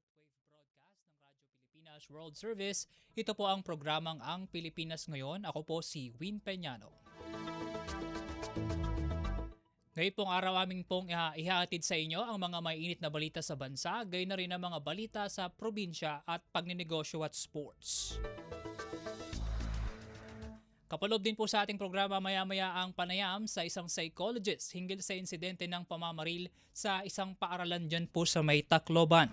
shortwave broadcast ng Radyo Pilipinas World Service. Ito po ang programang Ang Pilipinas Ngayon. Ako po si Win Peñano. Ngayon pong araw aming pong ihahatid sa inyo ang mga mainit na balita sa bansa, gayon na rin ang mga balita sa probinsya at pagninegosyo at sports. Kapalob din po sa ating programa maya-maya ang panayam sa isang psychologist hinggil sa insidente ng pamamaril sa isang paaralan dyan po sa may Tacloban.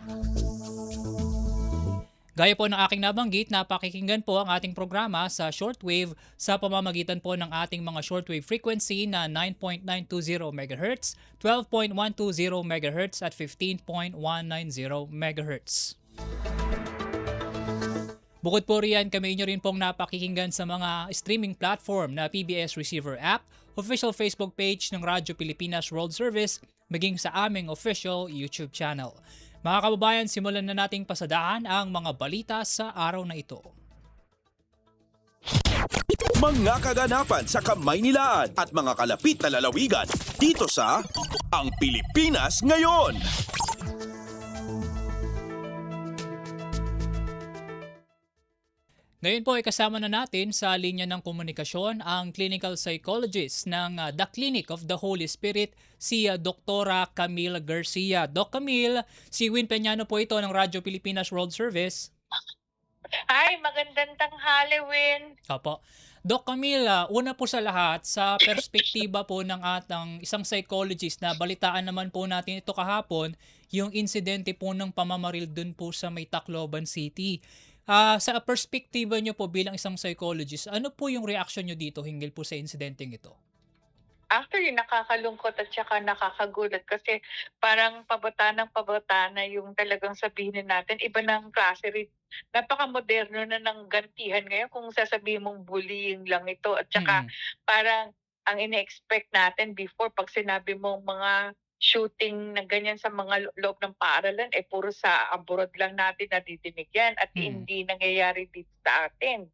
Gaya po ng aking nabanggit, napakikinggan po ang ating programa sa shortwave sa pamamagitan po ng ating mga shortwave frequency na 9.920 MHz, 12.120 MHz at 15.190 MHz. Bukod po riyan, kami inyo rin pong napakikinggan sa mga streaming platform na PBS Receiver App, official Facebook page ng Radyo Pilipinas World Service, maging sa aming official YouTube channel. Mga kababayan, simulan na nating pasadahan ang mga balita sa araw na ito. Mga kaganapan sa Kamaynilaan at mga kalapit na lalawigan dito sa Ang Pilipinas Ngayon. Ngayon po ay kasama na natin sa linya ng komunikasyon ang clinical psychologist ng The Clinic of the Holy Spirit, si Dr. Camille Garcia. Doc Camille, si Win Peñano po ito ng Radyo Pilipinas World Service. Hi, magandang tanghali, Win. Opo. Doc Camille, una po sa lahat, sa perspektiba po ng atang isang psychologist na balitaan naman po natin ito kahapon, yung insidente po ng pamamaril dun po sa may Tacloban City. Sa perspektiba nyo po bilang isang psychologist, ano po yung reaction nyo dito hinggil po sa insidenteng ito? Actually, nakakalungkot at saka nakakagulat kasi parang pabata na yung talagang sabihin natin. Iba ng klase rin. Napaka-moderno na ng gantihan ngayon kung sasabihin mong bullying lang ito. At saka parang ang ine-expect natin before pag sinabi mong mga shooting na ganyan sa mga loob ng paaralan, puro sa abroad lang natin nadidinig yan at hindi nangyayari dito sa atin.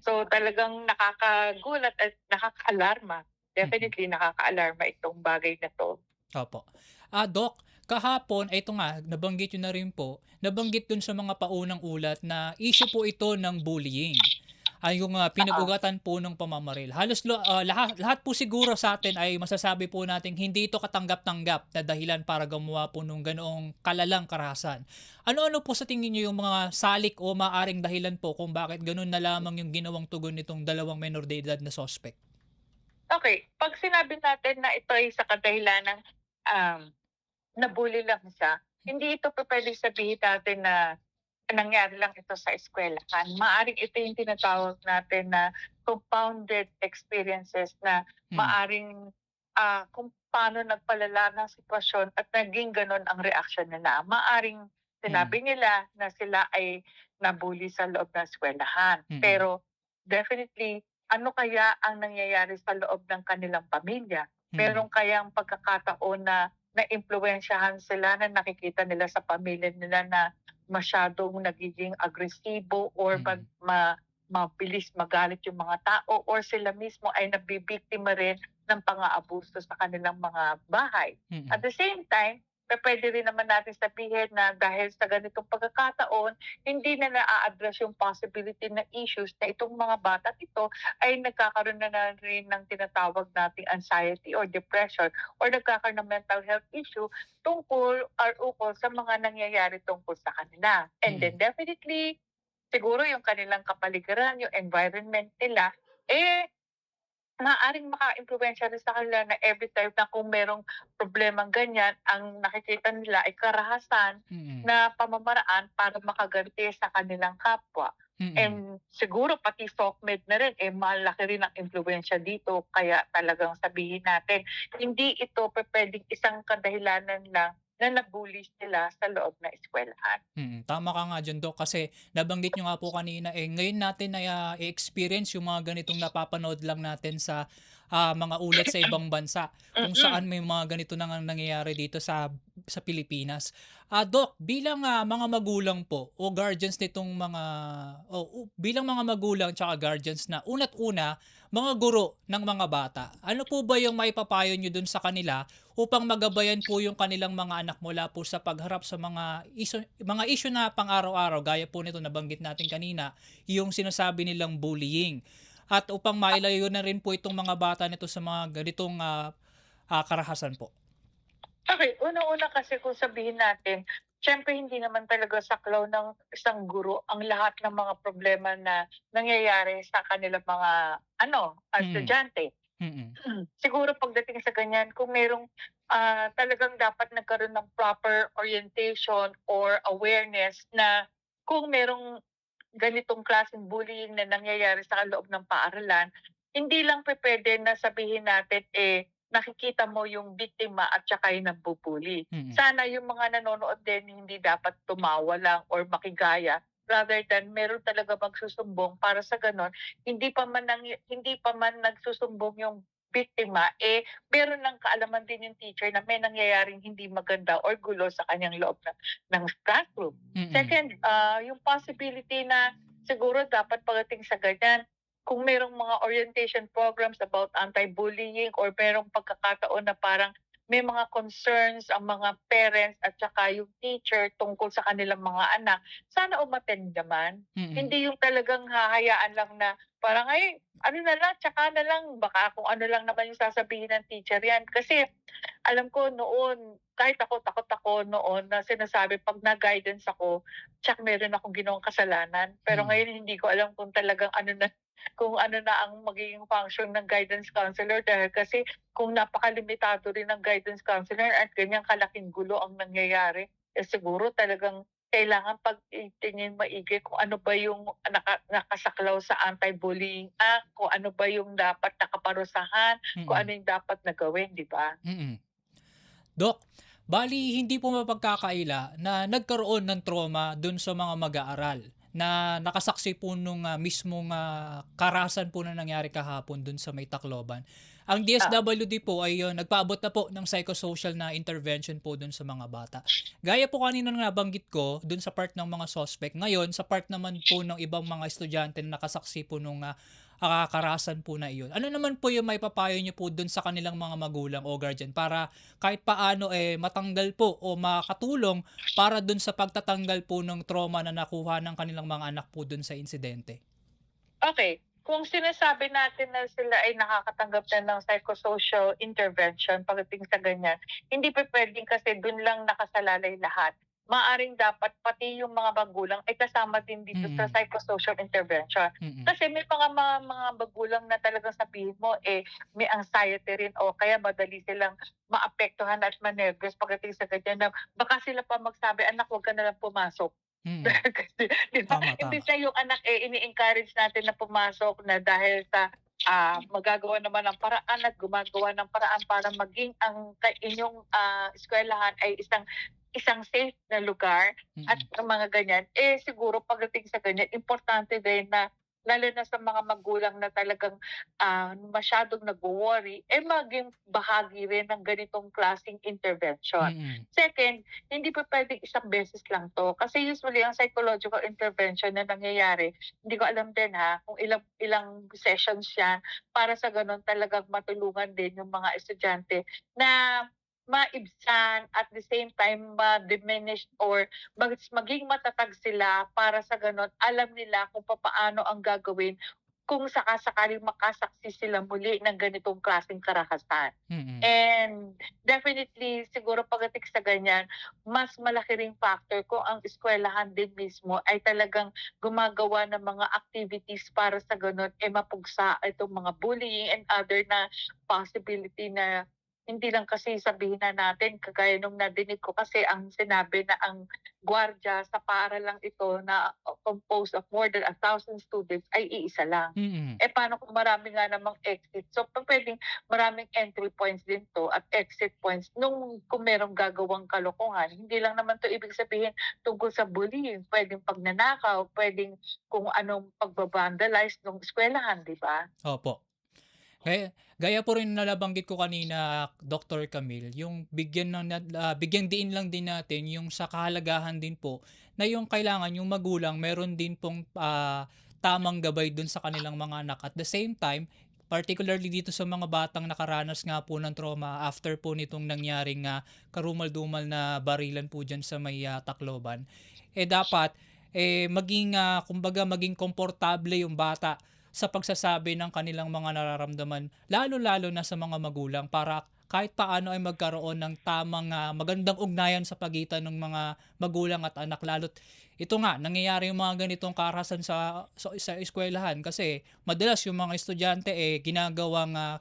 So talagang nakakagulat at nakaka-alarma. Definitely nakaka-alarma itong bagay na to. Opo. Doc, kahapon, ito nga, nabanggit yun na rin po, nabanggit dun sa mga paunang ulat na issue po ito ng bullying. Yung pinag-ugatan po ng pamamaril. Halos lahat po siguro sa atin ay masasabi po natin hindi ito katanggap-tanggap na dahilan para gumawa po nung ganoong kalalang karahasan. Ano-ano po sa tingin niyo yung mga salik o maaring dahilan po kung bakit ganoon na lamang yung ginawang tugon nitong dalawang menor de edad na suspect? Okay, pag sinabi natin na ito ay sa kadahilan ng nabully lang siya, hindi ito pwedeng sabihin natin na nangyari lang ito sa eskwelahan. Maaring ito yung tinatawag natin na compounded experiences na maaring kung paano nagpalala ng sitwasyon at naging ganon ang reaction nila. Maaring sinabi nila na sila ay nabully sa loob ng eskwelahan. Pero definitely, ano kaya ang nangyayari sa loob ng kanilang pamilya? Meron kayang pagkakataon na na-impluwensyahan sila na nakikita nila sa pamilya nila na masyadong nagiging agresibo or mabilis magalit yung mga tao or sila mismo ay nabibiktima rin ng pang-aabuso sa kanilang mga bahay. At the same time, pwede rin naman natin sabihin na dahil sa ganitong pagkakataon, hindi na na-address yung possibility na issues na itong mga bata ito ay nagkakaroon na rin ng tinatawag nating anxiety or depression or nagkakaroon ng mental health issue tungkol or ukol sa mga nangyayari tungkol sa kanila. And then definitely, siguro yung kanilang kapaligiran, yung environment nila, maaaring maka-impluwensya rin sa kanila na every time na kung merong problemang ganyan, ang nakikita nila ay karahasan na pamamaraan para makaganti sa kanilang kapwa. And siguro pati SOCMED na rin, malaki rin ang impluwensya dito. Kaya talagang sabihin natin, hindi ito pwedeng isang kadahilanan lang na nabully sila sa loob na eskwelahan. Tama ka nga dyan, Doc, kasi nabanggit nyo nga po kanina, ngayon natin na i-experience yung mga ganitong napapanood lang natin sa mga ulat sa ibang bansa, kung saan may mga ganito nang nangyayari dito sa Pilipinas. Doc, bilang mga magulang po o guardians nitong mga, bilang mga magulang tsaka guardians na una't una, mga guro ng mga bata, ano po ba yung maipapayo nyo dun sa kanila upang magabayan po yung kanilang mga anak mula po sa pagharap sa mga issue na pang-araw-araw gaya po nito nabanggit natin kanina, yung sinasabi nilang bullying. At upang mailayo na rin po itong mga bata nito sa mga ganitong karahasan po. Okay, unang-una kasi kung sabihin natin, siyempre hindi naman talaga saklaw ng isang guro ang lahat ng mga problema na nangyayari sa kanilang mga Mm, estudyante. mm, Siguro pagdating sa ganyan, kung merong talagang dapat nagkaroon ng proper orientation or awareness na kung merong ganitong klaseng bullying na nangyayari sa loob ng paaralan, hindi lang pupuwede na sabihin natin, nakikita mo yung biktima at saka yung nambubully. mm, Sana yung mga nanonood din hindi dapat tumawa lang or makigaya rather than meron talaga magsusumbong para sa gano'n hindi pa man nagsusumbong yung biktima, meron ng kaalaman din yung teacher na may nangyayaring hindi maganda or gulo sa kanyang loob ng classroom. mm, Second, yung possibility na siguro dapat pagdating sa ganyan, kung merong mga orientation programs about anti-bullying or merong pagkakataon na parang may mga concerns ang mga parents at saka yung teacher tungkol sa kanilang mga anak, sana umattend naman. mm, Hindi yung talagang hahayaan lang na parang, "Ay, ano na lang, tsaka na lang." Baka kung ano lang naman yung sasabihin ng teacher 'yan. Kasi alam ko noon, kahit ako, takot ako noon na sinasabi 'pag na-guidance ako, tiyak meron akong ginawang kasalanan. Pero mm, ngayon hindi ko alam kung ano na ang magiging function ng guidance counselor dahil kasi kung napakalimitado rin ng guidance counselor at ganyang kalaking gulo ang nangyayari, siguro talagang kailangan pag-tingin maigi kung ano ba yung nakasaklaw sa Anti-Bullying Act, kung ano ba yung dapat nakaparusahan, kung ano mm, yung dapat na gawin, 'di ba? mm. Dok, bali hindi po mapagkakaila na nagkaroon ng trauma dun sa mga mag-aaral na nakasaksi po nung mismong karahasan po na nangyari kahapon dun sa may Tacloban. Ang Ah, DSWD po ay nagpaabot na po ng psychosocial na intervention po dun sa mga bata. Gaya po kanina na nabanggit ko dun sa part ng mga suspect. Ngayon, sa part naman po ng ibang mga estudyante na nakasaksi po nung karahasan po na iyon. Ano naman po yung maipapayo niyo po dun sa kanilang mga magulang o guardian para kahit paano matanggal po o makatulong para dun sa pagtatanggal po ng trauma na nakuha ng kanilang mga anak po dun sa insidente? okay. Kung sinasabi natin na sila ay nakakatanggap na ng psychosocial intervention pagdating sa ganyan, hindi pupuwedeng kasi dun lang nakasalalay lahat. Maaaring dapat pati yung mga magulang ay kasama din dito sa Mm, psychosocial intervention. mm, Kasi may mga magulang na talagang sabihin mo, may anxiety rin o kaya madali silang maapektuhan at ma-nervous pagdating sa ganyan na baka sila pa magsabi, "Anak, huwag ka na lang pumasok." mm. Dahil kasi 'di ba, Tama, imbes tama. na yung anak, ini-encourage natin na pumasok na dahil sa, magagawa naman ng paraan at gumagawa ng paraan para maging ang inyong, eskuwelahan ay isang isang safe na lugar at Mm, ang mga ganyan, siguro pagdating sa ganyan importante din na lalo na sa mga magulang na talagang, masyadong nagwo-worry, maging bahagi rin ng ganitong klaseng intervention. mm, Second, hindi pa puwedeng isang beses lang 'to. Kasi usually ang psychological intervention na nangyayari, hindi ko alam din kung ilang ilang sessions 'yan para sa gano'n talagang matulungan din yung mga estudyante na maibsan at the same time ma-diminish or maging matatag sila para sa gano'n alam nila kung papaano ang gagawin kung saka-sakaling makasaksi sila muli ng ganitong klaseng karahasan. mm, And definitely siguro pagdating sa ganyan, mas malaki ring factor kung ang eskuwelahan din mismo ay talagang gumagawa ng mga activities para sa gano'n, mapugsa itong mga bullying and other na possibility na hindi lang kasi sabihin na natin kagaya nung nadinig ko kasi ang sinabi na ang gwardiya sa paaralang ito na composed of more than 1,000 students ay iisa lang. mm. Paano kung marami nga namang exit? So, pupuwedeng maraming entry points din 'to at exit points kung merong gagawang kalokohan. Hindi lang naman 'to ibig sabihin tungkol sa bullying, puwedeng pagnanakaw, puwedeng kung anong pagba-vandalize nung eskuwelahan, 'di ba? Opo. Gaya po rin na nabanggit ko kanina, Dr. Camille, yung bigyang diin lang din natin yung sa kahalagahan din po na yung kailangan yung magulang meron din pong tamang gabay dun sa kanilang mga anak. At the same time, particularly dito sa mga batang nakaranas nga po ng trauma after po nitong nangyaring karumal-dumal na barilan po diyan sa may Tacloban, dapat maging kumbaga maging komportable yung bata sa pagsasabi ng kanilang mga nararamdaman, lalo-lalo na sa mga magulang, para kahit paano ay magkaroon ng tamang magandang ugnayan sa pagitan ng mga magulang at anak. Lalo't ito nga, nangyayari yung mga ganitong karahasan sa eskwelahan kasi madalas yung mga estudyante ginagawang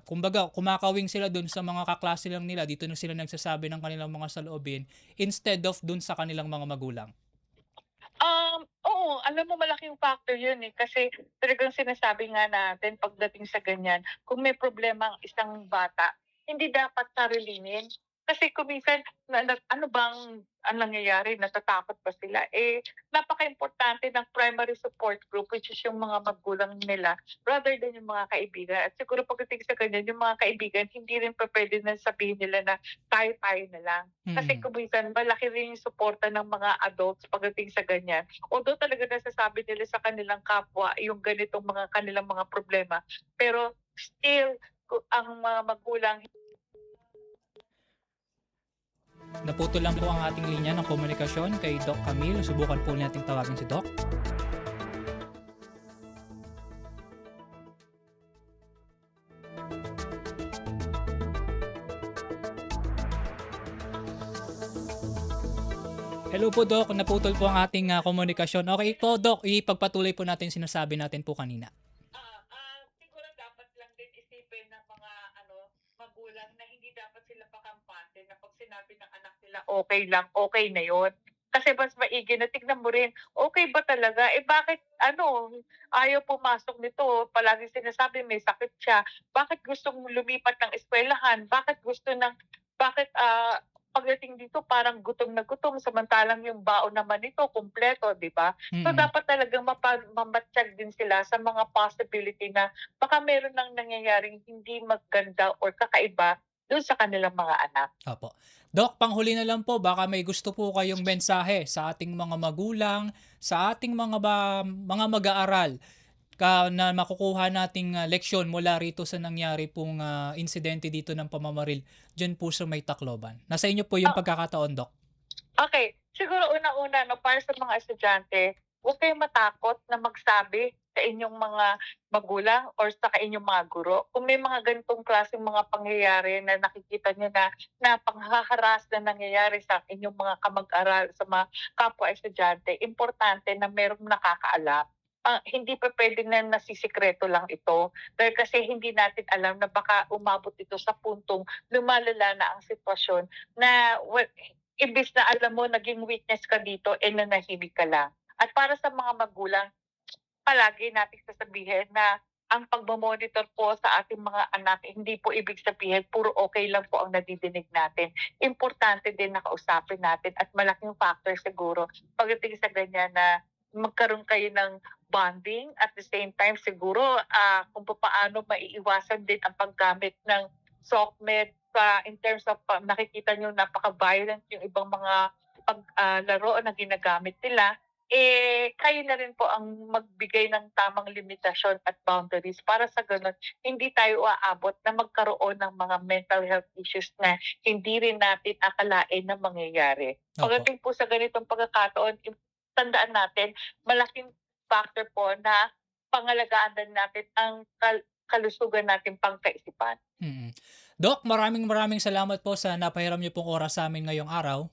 kumbaga kumakawing sila dun sa mga kaklase lang nila, dito na sila nagsasabi ng kanilang mga saloobin instead of dun sa kanilang mga magulang. Oo, alam mo malaking factor 'yun, kasi talagang sinasabi nga natin pagdating sa ganyan, kung may problema ang isang bata, hindi dapat sarilinin. Kasi kung minsan ano bang ang nangyayari, natatakot ba sila? Napakaimportante ng primary support group, which is yung mga magulang nila rather than yung mga kaibigan. At siguro pagdating sa ganyan, yung mga kaibigan hindi rin pupuwede na sabihin nila na tayo-tayo na lang. Kasi Mm. kung minsan malaki rin yung suporta ng mga adults pagdating sa ganyan. Although talaga nasasabi nila sa kanilang kapwa yung ganitong mga kanilang mga problema, pero still ang mga magulang. Naputol lang po ang ating linya ng komunikasyon kay Doc Camille. Subukan po nating tawagin si Doc. Hello po Doc, naputol po ang ating komunikasyon. Okay po Doc, ipagpatuloy po natin yung sinasabi natin po kanina. Siguro dapat lang din isipin ng mga magulang na hindi dapat sila pakampante na 'pag sinabi ng anak nila okay lang, okay na 'yon. Kasi mas maigi na tignan mo rin, okay ba talaga? Bakit ayaw pumasok nito, palaging sinasabi may sakit siya, bakit gustong lumipat ng eskuwelahan, bakit pagdating dito parang gutom na gutom samantalang yung baon naman nito kumpleto, 'di ba? So Mm. dapat talagang mamatiyag din sila sa mga possibility na baka meron ng nangyayaring hindi maganda or kakaiba dun sa kanilang mga anak. Opo. Doc, panghuli na lang po, baka may gusto po kayong mensahe sa ating mga magulang, sa ating mga mag-aaral na makukuha nating leksyon mula rito sa nangyari pong insidente dito ng pamamaril diyan po sa may Tacloban. Nasa inyo po yung Ah, pagkakataon, Doc. Okay, siguro unang-una para sa mga estudyante, huwag kayong matakot na magsabi sa inyong mga magulang or sa inyong mga guro. Kung may mga ganitong klaseng mga pangyayari na nakikita niyo na panghaharas na nangyayari sa inyong mga kamag-aral, sa mga kapwa estudyante, importante na merong nakakaalam. Hindi pupuwede na nasisikreto lang ito dahil kasi hindi natin alam na baka umabot ito sa puntong lumalala na ang sitwasyon na imbes na alam mo naging witness ka dito, nanahimik ka lang. At para sa mga magulang, palagi nating sasabihin na ang pagmo-monitor po sa ating mga anak, hindi po ibig sabihin puro okay lang po ang nadidinig natin. Importante din na kausapin natin at malaking factor siguro pagdating sa ganyan na magkaroon kayo ng bonding at the same time siguro kung paano maiiwasan din ang paggamit ng SOCMED in terms of nakikita niyo napaka-violent yung ibang mga laro na ginagamit nila, kayo na rin po ang magbigay ng tamang limitasyon at boundaries para sa gano'n hindi tayo aabot na magkaroon ng mga mental health issues na hindi rin natin akalain na mangyayari. Opo. Pagdating po sa ganitong pagkakataon, tandaan natin malaking factor po na pangalagaan din natin ang kalusugan nating pangkaisipan. Mm. Doc, maraming maraming salamat po sa napahiram niyo pong oras sa amin ngayong araw.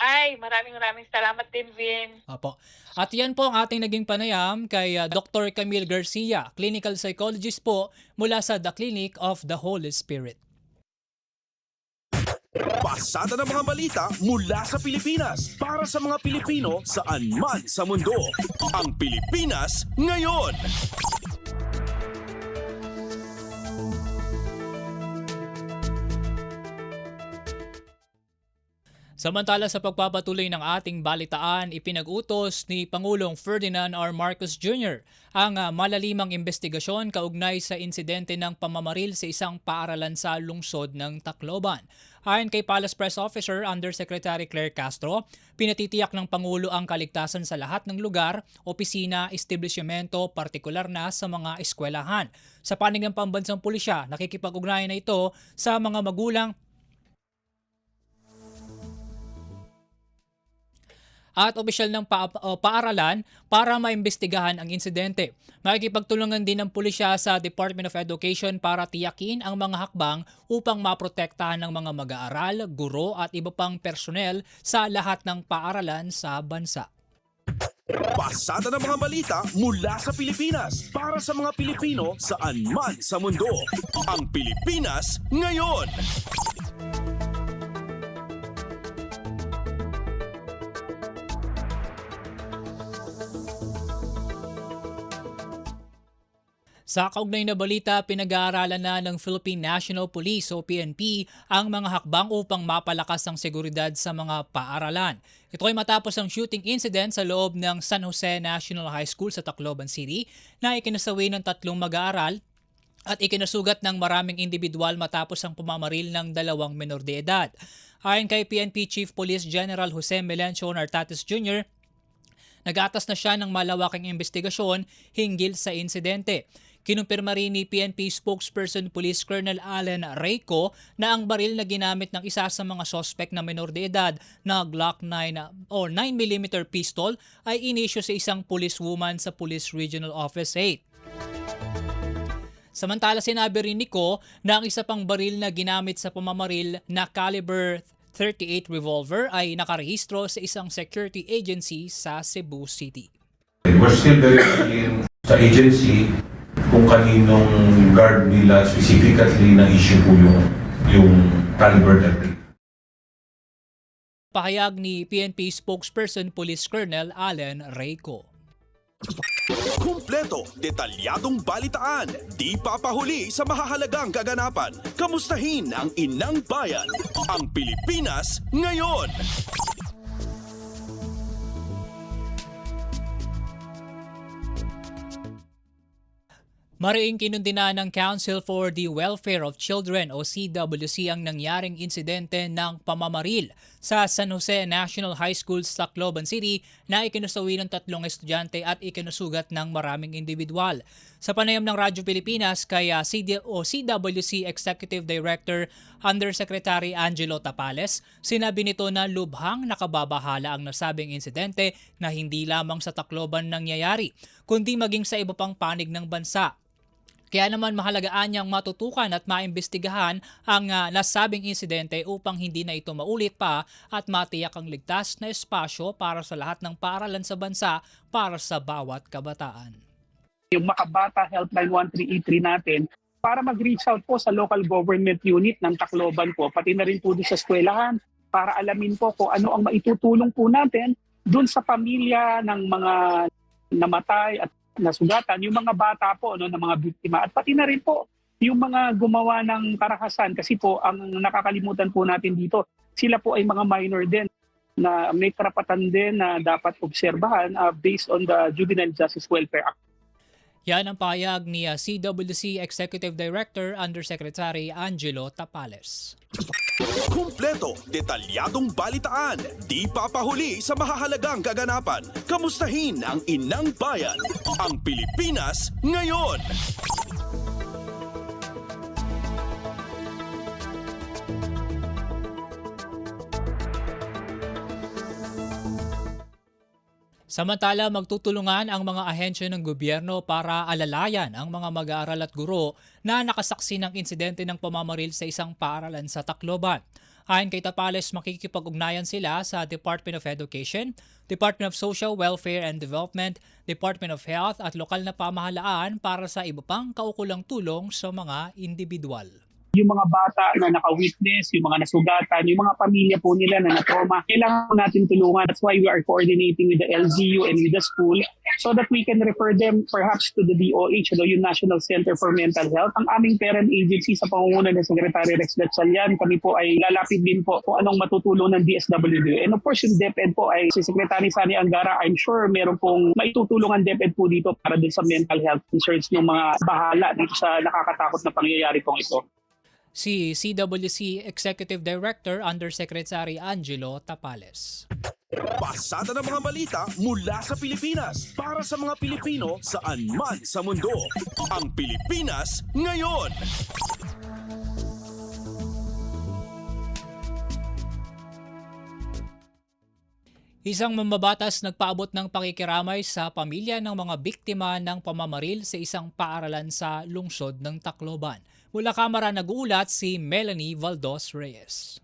Ay, maraming salamat din, Vin. Opo. At yan po ang ating naging panayam kay Dr. Camille Garcia, clinical psychologist po mula sa The Clinic of the Holy Spirit. Pasada ng mga balita mula sa Pilipinas. Para sa mga Pilipino saan man sa mundo. Ang Pilipinas ngayon. Samantala sa pagpapatuloy ng ating balitaan, ipinag-utos ni Pangulong Ferdinand R. Marcos Jr. ang malalimang investigasyon kaugnay sa insidente ng pamamaril sa isang paaralan sa lungsod ng Tacloban. Ayon kay Palace Press Officer Undersecretary Claire Castro, pinatitiyak ng Pangulo ang kaligtasan sa lahat ng lugar, opisina, establishmento, partikular na sa mga eskwelahan. Sa panig ng pambansang pulisya, nakikipag-ugnayan na ito sa mga magulang at opisyal ng paaralan para maimbestigahan ang insidente. Makikipagtulungan din ng pulisya sa Department of Education para tiyakin ang mga hakbang upang maprotektahan ng mga mag-aaral, guro at iba pang personel sa lahat ng paaralan sa bansa. Pasada ng mga balita mula sa Pilipinas para sa mga Pilipino saan man sa mundo. Ang Pilipinas Ngayon. Sa kaugnay na balita, pinag-aaralan na ng Philippine National Police o PNP ang mga hakbang upang mapalakas ang seguridad sa mga paaralan. Ito ay matapos ang shooting incident sa loob ng San Jose National High School sa Tacloban City na ikinasawi ng 3 mag-aaral at ikinasugat ng maraming individual matapos ang pumamaril ng 2 menor de edad. Ayon kay PNP Chief Police General Jose Melencio Nartates Jr., nag-atas na siya ng malawaking investigasyon hinggil sa insidente. Kinumpirma rin ni PNP spokesperson Police Colonel Allen Reyco na ang baril na ginamit ng isa sa mga sospek na menor de edad na Glock 9 o 9mm pistol ay inisyu sa isang policewoman sa Police Regional Office 8. Samantala, sinabi rin ni Ko na ang isa pang baril na ginamit sa pamamaril na caliber .38 revolver ay nakarehistro sa isang security agency sa Cebu City. We're still very clear sa agency kung kaninong guard nila specifically na issue po yung caliber .38. Pahayag ni PNP spokesperson Police Colonel Allen Reyco. Kumpleto, detalyadong balitaan, di papahuli sa mahahalagang kaganapan. Kamustahin ang inang bayan, ang Pilipinas Ngayon. Mariing kinundina ng Council for the Welfare of Children o CWC ang nangyaring insidente ng pamamaril sa San Jose National High School sa Tacloban City na ikinasawi ng 3 estudyante at ikinusugat ng maraming individual. Sa panayam ng Radyo Pilipinas kay CWC Executive Director Undersecretary Angelo Tapales, sinabi nito na lubhang nakababahala ang nasabing insidente na hindi lamang sa Tacloban nangyayari, kundi maging sa iba pang panig ng bansa. Kaya naman mahalagaan niyang matutukan at maimbestigahan ang nasabing insidente upang hindi na ito maulit pa at matiyak ang ligtas na espasyo para sa lahat ng paaralan sa bansa para sa bawat kabataan. Yung Makabata Helpline 1383 natin para mag-reach out po sa local government unit ng Tacloban po, pati na rin po doon sa eskwelahan para alamin po kung ano ang maitutulong po natin doon sa pamilya ng mga namatay at nasugatan, yung mga bata po ng mga biktima at pati na rin po yung mga gumawa ng karahasan kasi po ang nakakalimutan po natin dito, sila po ay mga minor din na may karapatan din na dapat obserbahan based on the Juvenile Justice Welfare Act. Yan ang pahayag ni CWC Executive Director Undersecretary Angelo Tapales. Kumpleto, detalyadong balitaan, di papahuli sa mahahalagang kaganapan. Kamustahin ang inang bayan, ang Pilipinas Ngayon. Samantala, magtutulungan ang mga ahensya ng gobyerno para alalayan ang mga mag-aaral at guro na nakasaksi ng insidente ng pamamaril sa isang paaralan sa Tacloban. Ayon kay Tapales, makikipag-ugnayan sila sa Department of Education, Department of Social Welfare and Development, Department of Health at lokal na pamahalaan para sa iba pang kaukulang tulong sa mga individual. Yung mga bata na naka-witness, yung mga nasugatan, yung mga pamilya po nila na na-trauma, kailangan po natin tulungan. That's why we are coordinating with the LGU and with the school so that we can refer them perhaps to the DOH, yung National Center for Mental Health. Ang aming parent agency sa pangunguna ng Secretary Rex Gatchalian, kami po ay lalapit din po kung anong matutulong ng DSWD. And of course, yung DepEd po ay si Secretary Sani Angara, I'm sure meron pong maitutulong ang DepEd po dito para din sa mental health concerns ng mga bahala dito sa nakakatakot na pangyayari pong ito. si CWC Executive Director Undersecretary Angelo Tapales. Pasada ng mga balita mula sa Pilipinas para sa mga Pilipino saan man sa mundo. Ang Pilipinas ngayon. Isang mambabatas nagpaabot ng pakikiramay sa pamilya ng mga biktima ng pamamaril sa isang paaralan sa lungsod ng Tacloban. Mula kamera nag-uulat si Melanie Valdos Reyes.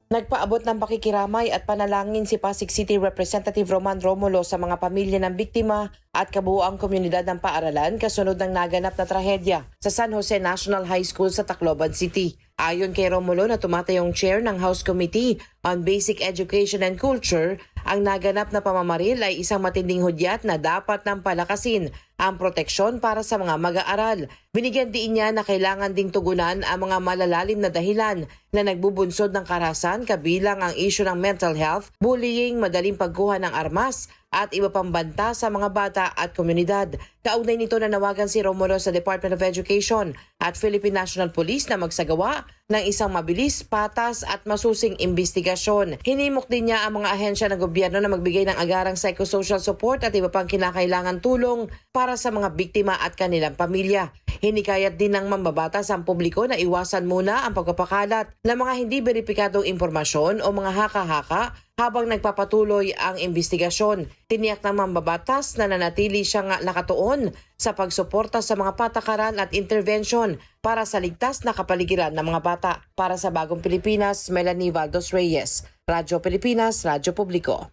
Nagpaabot ng pakikiramay at panalangin si Pasig City Representative Roman Romulo sa mga pamilya ng biktima at kabuuang komunidad ng paaralan kasunod ng naganap na trahedya sa San Jose National High School sa Tacloban City. Ayon kay Romulo na tumatayong chair ng House Committee on Basic Education and Culture, ang naganap na pamamaril ay isang matinding hudyat na dapat nang palakasin ang proteksyon para sa mga mag-aaral. Binigyan diin niya na kailangan ding tugunan ang mga malalalim na dahilan na nagbubunsod ng karahasan kabilang ang isyu ng mental health, bullying, madaling pagkuha ng armas at iba pang banta sa mga bata at komunidad. Kaugnay nito nanawagan si Romulo sa Department of Education at Philippine National Police na magsagawa ng isang mabilis, patas at masusing investigasyon. Hinimok din niya ang mga ahensya ng gobyerno na magbigay ng agarang psychosocial support at iba pang kinakailangan tulong para sa mga biktima at kanilang pamilya. Hinikayat din ng mambabatas ang publiko na iwasan muna ang pagpapakalat ng mga hindi beripikadong impormasyon o mga haka-haka habang nagpapatuloy ang investigasyon. Tiniyak ng mambabatas na nanatili siyang nakatuon sa pagsuporta sa mga patakaran at intervention para sa ligtas na kapaligiran ng mga bata. Para sa Bagong Pilipinas, Melanie Valdos Reyes, Radyo Pilipinas, Radyo Publiko.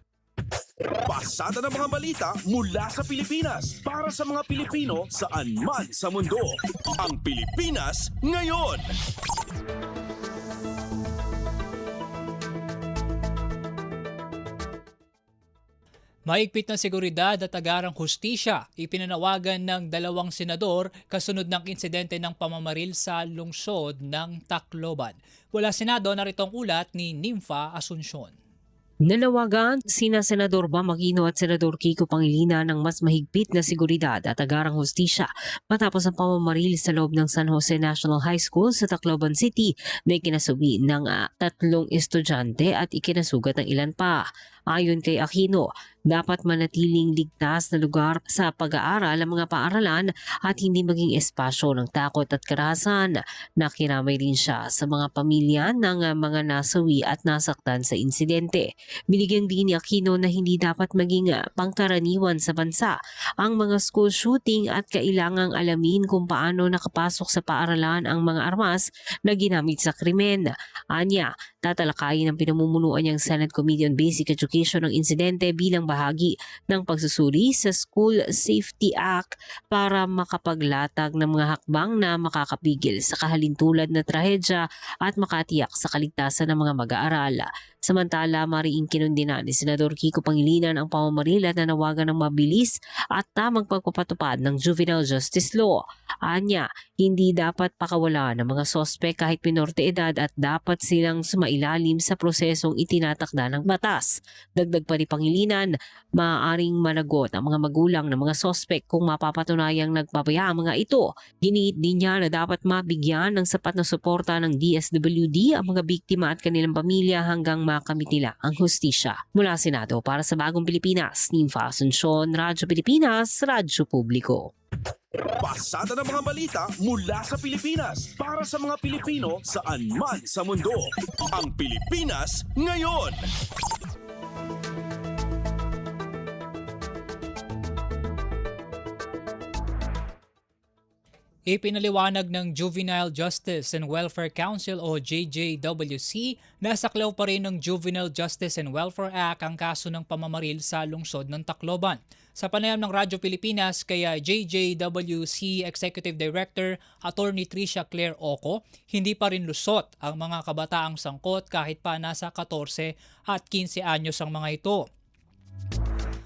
Pasada ng mga balita mula sa Pilipinas para sa mga Pilipino saan man sa mundo. Ang Pilipinas ngayon. Mahigpit na seguridad at agarang hustisya ipinanawagan ng dalawang senador kasunod ng insidente ng pamamaril sa lungsod ng Tacloban. Mula Senado, narito ang ulat ni Nympha Asuncion. Nanawagan sina Senador Bam Aquino at Senador Kiko Pangilinan ng mas mahigpit na seguridad at agarang hustisya matapos ang pamamaril sa loob ng San Jose National High School sa Tacloban City na ikinasubi ng 3 estudyante at ikinasugat ng ilan pa. Ayon kay Aquino, dapat manatiling ligtas na lugar sa pag-aaral ang mga paaralan at hindi maging espasyo ng takot at karahasan. Nakiramay rin siya sa mga pamilya ng mga nasawi at nasaktan sa insidente. Binigyan din ni Aquino na hindi dapat maging pangkaraniwan sa bansa ang mga school shooting at kailangang alamin kung paano nakapasok sa paaralan ang mga armas na ginamit sa krimen. Anya, tatalakayin ng pinamumunuan niyang Senate Committee on Basic Education ng insidente bilang bahagi ng pagsusuri sa School Safety Act para makapaglatag ng mga hakbang na makakapigil sa kahalintulad na trahedya at makatiyak sa kaligtasan ng mga mag-aaral. Samantala, mariing kinundina ni Senador Kiko Pangilinan ang pamamaril at nanawagan ng mabilis at tamang pagpapatupad ng juvenile justice law. Anya, hindi dapat pakawalan ng mga sospek kahit minor de edad at dapat silang sumailalim sa prosesong itinatakda ng batas. Dagdag pa ni Pangilinan, maaaring managot ang mga magulang ng mga sospek kung mapapatunayang nagpabaya ang mga ito. Giniit din niya na dapat mabigyan ng sapat na suporta ng DSWD ang mga biktima at kanilang pamilya hanggang makamit nila ang hustisya. Mula Senado, para sa Bagong Pilipinas, Nympha Asuncion, Radyo Pilipinas, Radyo Publiko. Pasada ng mga balita mula sa Pilipinas para sa mga Pilipino saan man sa mundo. Ang Pilipinas ngayon. Ipinaliwanag ng Juvenile Justice and Welfare Council o JJWC na saklaw pa rin ng Juvenile Justice and Welfare Act ang kaso ng pamamaril sa lungsod ng Tacloban. Sa panayam ng Radyo Pilipinas kaya JJWC Executive Director Attorney Tricia Claire Oco, hindi pa rin lusot ang mga kabataang sangkot kahit pa nasa 14 at 15 anyos ang mga ito.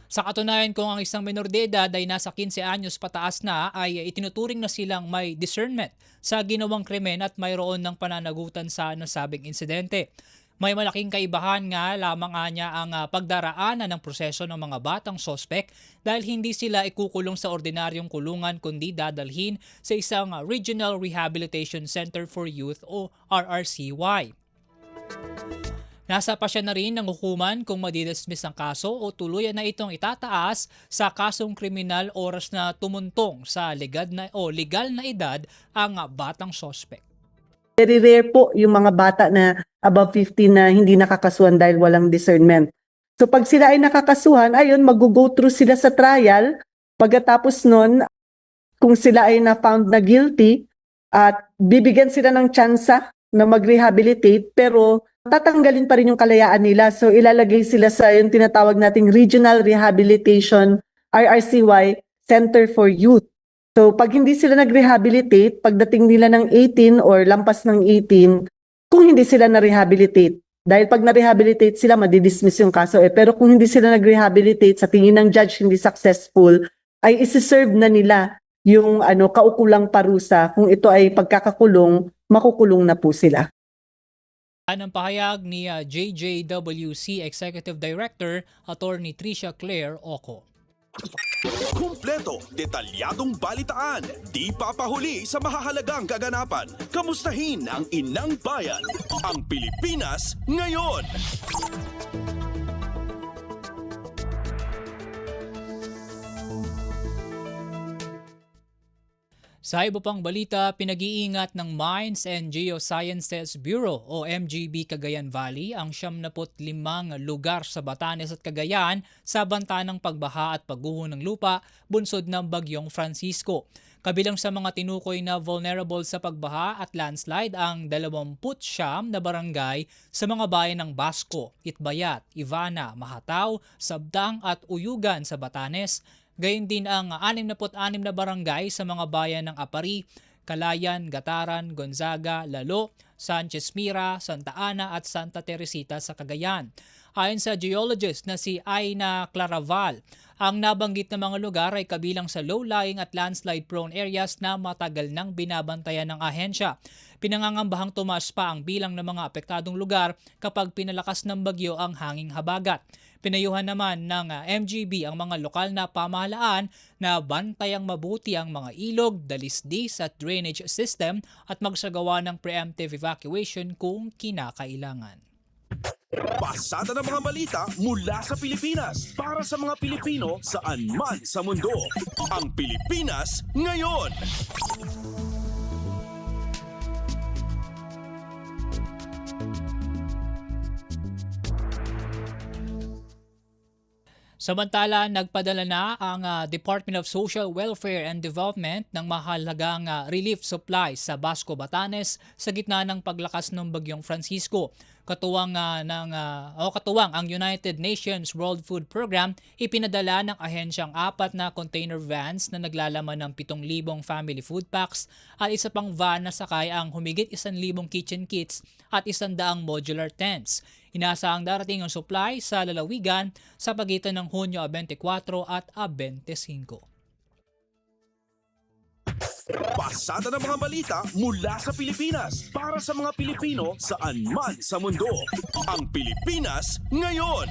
Sa katunayan, kung ang isang menor de edad ay nasa 15 anyos pataas na, ay itinuturing na silang may discernment sa ginawang krimen at mayroon ng pananagutan sa nasabing insidente. May malaking kaibahan nga lamang nga niya ang pagdaraanan ng proseso ng mga batang sospek dahil hindi sila ikukulong sa ordinaryong kulungan kundi dadalhin sa isang Regional Rehabilitation Center for Youth o RRCY. Nasa pa siya na rin ng hukuman kung madidismiss ang kaso o tuluyan na itong itataas sa kasong kriminal oras na tumuntong sa legal na edad ang batang sospek. Very rare po yung mga bata na above 15 na hindi nakakasuhan dahil walang discernment. So pag sila ay nakakasuhan, ayun, mag-go through sila sa trial. Pagkatapos nun, kung sila ay na-found na guilty, at bibigyan sila ng tsansa na mag-rehabilitate, pero tatanggalin pa rin yung kalayaan nila. So ilalagay sila sa yung tinatawag nating Regional Rehabilitation RRCY Center for Youth. So pag hindi sila nag-rehabilitate, pagdating nila ng 18 or lampas ng 18, kung hindi sila na-rehabilitate, dahil pag na-rehabilitate sila, madidismiss yung kaso. Pero kung hindi sila nag-rehabilitate, sa tingin ng judge hindi successful, ay isi-serve na nila yung kaukulang parusa. Kung ito ay pagkakakulong, makukulong na po sila. Ang pahayag ni JJWC Executive Director, Attorney Tricia Claire Oco. Kumpleto, detalyadong balitaan, di papahuli sa mahahalagang kaganapan. Kamustahin ang inang bayan, ang Pilipinas ngayon. Sa iba pang balita, pinag-iingat ng Mines and Geosciences Bureau o MGB Cagayan Valley ang 75 lugar sa Batanes at Cagayan sa banta ng pagbaha at pagguho ng lupa bunsod ng bagyong Francisco. Kabilang sa mga tinukoy na vulnerable sa pagbaha at landslide ang 29 na barangay sa mga bayan ng Basco, Itbayat, Ivana, Mahatao, Sabdang at Uyugan sa Batanes. Gayon din ang 66 na barangay sa mga bayan ng Apari, Calayan, Gataran, Gonzaga, Lalo, Sanchez Mira, Santa Ana at Santa Teresita sa Cagayan. Ayon sa geologist na si Aina Claraval, ang nabanggit na mga lugar ay kabilang sa low-lying at landslide-prone areas na matagal nang binabantayan ng ahensya. Pinangangambahang tumaas pa ang bilang ng mga apektadong lugar kapag pinalakas ng bagyo ang hanging habagat. Pinayuhan naman ng MGB ang mga lokal na pamahalaan na bantayang mabuti ang mga ilog, dalisdis at drainage system at magsagawa ng preemptive evacuation kung kinakailangan. Pasada ng mga balita mula sa Pilipinas para sa mga Pilipino saan man sa mundo. Ang Pilipinas ngayon. Samantala, nagpadala na ang Department of Social Welfare and Development ng mahalagang relief supplies sa Basco, Batanes sa gitna ng paglakas ng bagyong Francisco. Katuwang ang United Nations World Food Program, ipinadala ng ahensyang 4 na container vans na naglalaman ng 7,000 family food packs at isa pang van na sakay ang humigit 1,000 kitchen kits at 100 modular tents. Inaasahang darating ang supply sa lalawigan sa pagitan ng Hunyo 24 at 25. Pasada ng mga balita mula sa Pilipinas para sa mga Pilipino saan man sa mundo. Ang Pilipinas ngayon.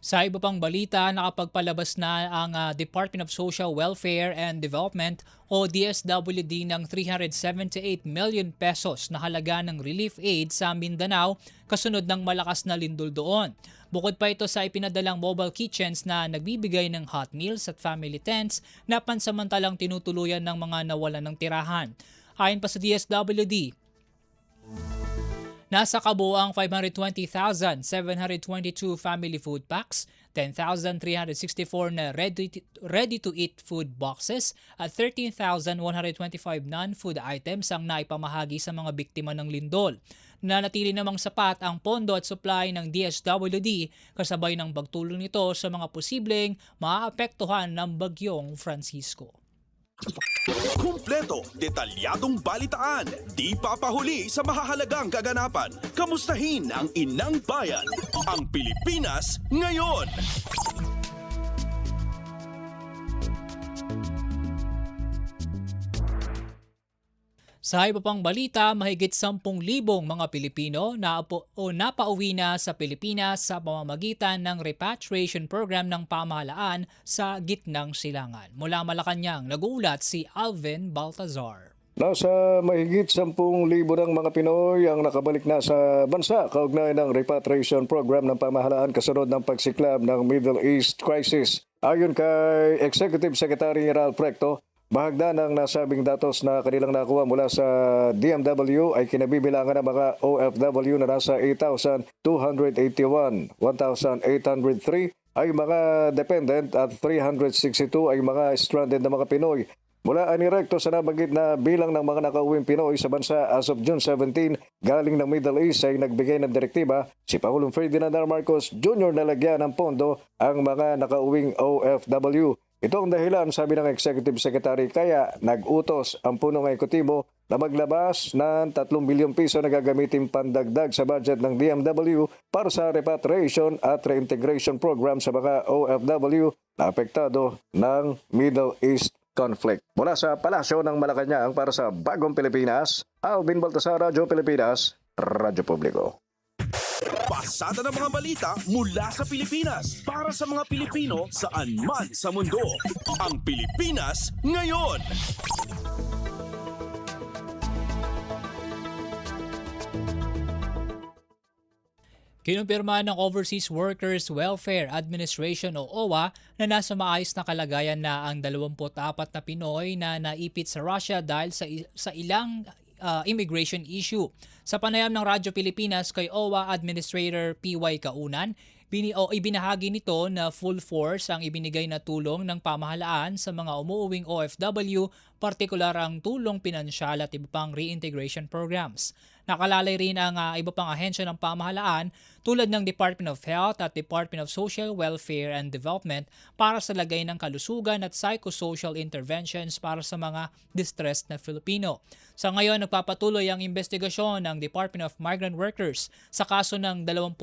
Sa iba pang balita, nakapagpalabas na ang Department of Social Welfare and Development o DSWD ng 378 million pesos na halaga ng relief aid sa Mindanao kasunod ng malakas na lindol doon. Bukod pa ito sa ipinadalang mobile kitchens na nagbibigay ng hot meals at family tents na pansamantalang tinutuluyan ng mga nawalan ng tirahan. Ayon pa sa DSWD, nasa kabuuang 520,722 family food packs, 10,364 na ready-to-eat food boxes at 13,125 non-food items ang naipamahagi sa mga biktima ng lindol. Nanatili namang sapat ang pondo at supply ng DSWD kasabay ng pagtulong nito sa mga posibleng maaapektuhan ng bagyong Francisco. Kumpleto, detalyadong balitaan, di papahuli sa mahahalagang kaganapan. Kamustahin ang inang bayan, ang Pilipinas ngayon. Sa iba pang balita, mahigit 10,000 mga Pilipino napauwi na sa Pilipinas sa pamamagitan ng repatriation program ng pamahalaan sa gitnang silangan. Mula Malacanang, nag-uulat si Alvin Baltazar. Nasa mahigit 10,000 ng mga Pinoy ang nakabalik na sa bansa kaugnay ng repatriation program ng pamahalaan kasunod ng pagsiklab ng Middle East crisis. Ayon kay Executive Secretary Ralph Recto, bahagda ng nasabing datos na kanilang nakuha mula sa DMW ay kinabibilangan ng mga OFW na nasa 8,281, 1,803 ay mga dependent at 362 ay mga stranded na mga Pinoy. Mula ani Recto sa nabanggit na bilang ng mga nakauwing Pinoy sa bansa as of June 17 galing ng Middle East ay nagbigay ng direktiba si Pangulong Ferdinand R. Marcos Jr. na lagyan ng pondo ang mga nakauwing OFW. Ito ang dahilan, sabi ng Executive Secretary, kaya nag-utos ang punong ekutibo na maglabas ng 3 bilyong piso na gagamitin pandagdag sa budget ng DMW para sa repatriation at reintegration program sa mga OFW na apektado ng Middle East conflict. Mula sa Palasyo ng Malacanang para sa Bagong Pilipinas, Alvin Baltasar, Radyo Pilipinas, Radyo Publiko. Pasada ng mga balita mula sa Pilipinas para sa mga Pilipino saan man sa mundo. Ang Pilipinas ngayon. Kinumpirma ng Overseas Workers Welfare Administration o OWA na nasa maayos na kalagayan na ang 24 na Pinoy na naipit sa Russia dahil sa ilang immigration issue. Sa panayam ng Radyo Pilipinas kay OWA Administrator P.Y. Kaunan, ibinahagi nito na full force ang ibinigay na tulong ng pamahalaan sa mga umuuwing OFW, partikular ang tulong pinansyal at iba pang reintegration programs. Nakalalay rin ang iba pang ahensya ng pamahalaan tulad ng Department of Health at Department of Social Welfare and Development para sa lagay ng kalusugan at psychosocial interventions para sa mga distressed na Filipino. Sa ngayon, nagpapatuloy ang investigasyon ng Department of Migrant Workers sa kaso ng 24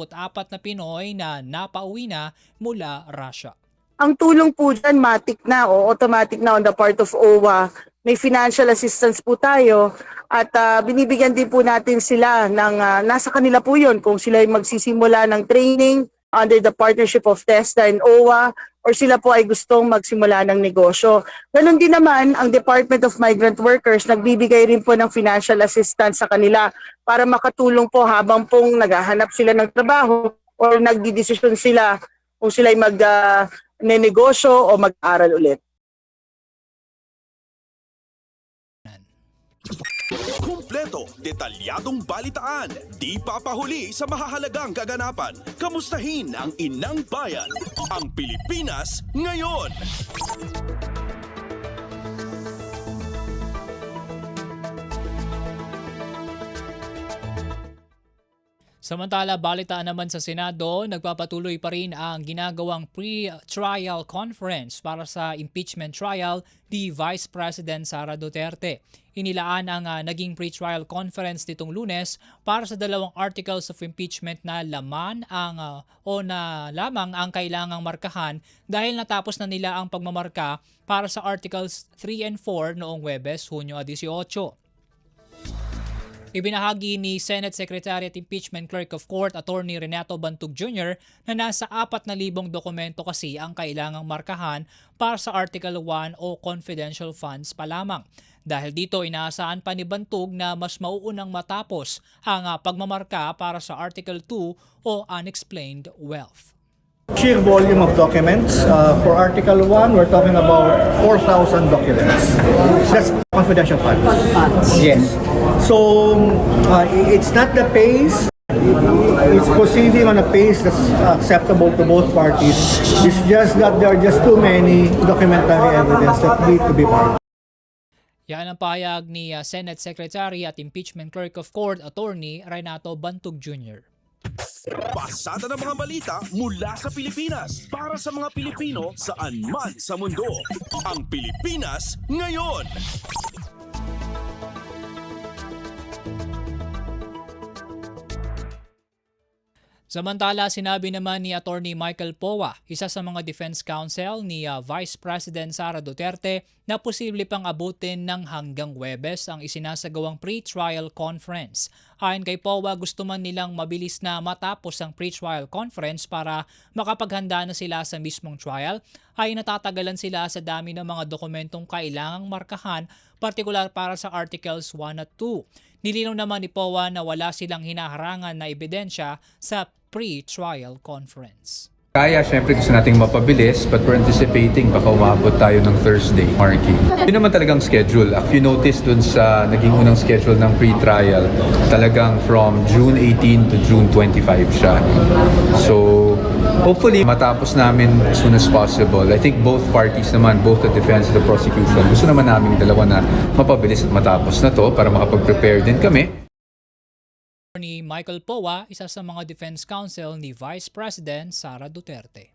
na Pinoy na napauwi na mula Russia. Ang tulong po dyan, matic na o automatic na on the part of OWA. May financial assistance po tayo at binibigyan din po natin sila ng nasa kanila po yun kung sila ay magsisimula ng training under the partnership of TESDA and OWA or sila po ay gustong magsimula ng negosyo. Ganon din naman ang Department of Migrant Workers nagbibigay rin po ng financial assistance sa kanila para makatulong po habang pong naghahanap sila ng trabaho or nagdidesisyon sila kung sila ay mag-negosyo o mag-aral ulit. Kumpleto, detalyadong balitaan, di papahuli sa mahahalagang kaganapan. Kamustahin ang inang bayan, ang Pilipinas ngayon. Samantala, balitaan naman sa Senado, nagpapatuloy pa rin ang ginagawang pre-trial conference para sa impeachment trial ni Vice President Sara Duterte. Inilaan ang naging pre-trial conference nitong Lunes para sa 2 articles of impeachment na lamang ang kailangang markahan dahil natapos na nila ang pagmamarka para sa articles 3 and 4 noong Huwebes, Hunyo 18. Ibinahagi ni Senate Secretary at Impeachment Clerk of Court Attorney Renato Bantug Jr. na nasa 4,000 dokumento kasi ang kailangang markahan para sa Article 1 o confidential funds pa lamang. Dahil dito, inaasahan pa ni Bantug na mas mauunang matapos ang pagmamarka para sa Article 2 o unexplained wealth. Sheer volume of documents. For Article 1, we're talking about 4,000 documents. That's confidential funds. Yes. So, it's not the pace. It's proceeding on a pace that's acceptable to both parties. It's just that there are just too many documentary evidence that need to be part. Yan ang pahayag ni Senate Secretary at Impeachment Clerk of Court Attorney Renato Bantug Jr. Pasada ng mga balita mula sa Pilipinas para sa mga Pilipino saan man sa mundo. Ang Pilipinas ngayon. Samantala, sinabi naman ni Attorney Michael Powa, isa sa mga defense counsel ni Vice President Sara Duterte, na posible pang abutin ng hanggang Huwebes ang isinasagawang pre-trial conference. Ayon kay Powa, gusto man nilang mabilis na matapos ang pre-trial conference para makapaghanda na sila sa mismong trial, ay natatagalan sila sa dami ng mga dokumentong kailangang markahan, partikular para sa Articles 1 at 2. Nilinaw naman ni Powa na wala silang hinaharangan na ebidensya sa pre-trial conference. Kaya, syempre gusto nating mapabilis, but we're anticipating baka umabot tayo ng Thursday, Marky. Yun naman talagang schedule. If you notice dun sa naging unang schedule ng pre-trial, talagang from June 18 to June 25 siya. So, hopefully, matapos namin as soon as possible. I think both parties naman, both the defense and the prosecution, gusto naman namin dalawa na mapabilis at matapos na to para makapag-prepare din kami. Ni Michael Powa, isa sa mga defense counsel ni Vice President Sara Duterte.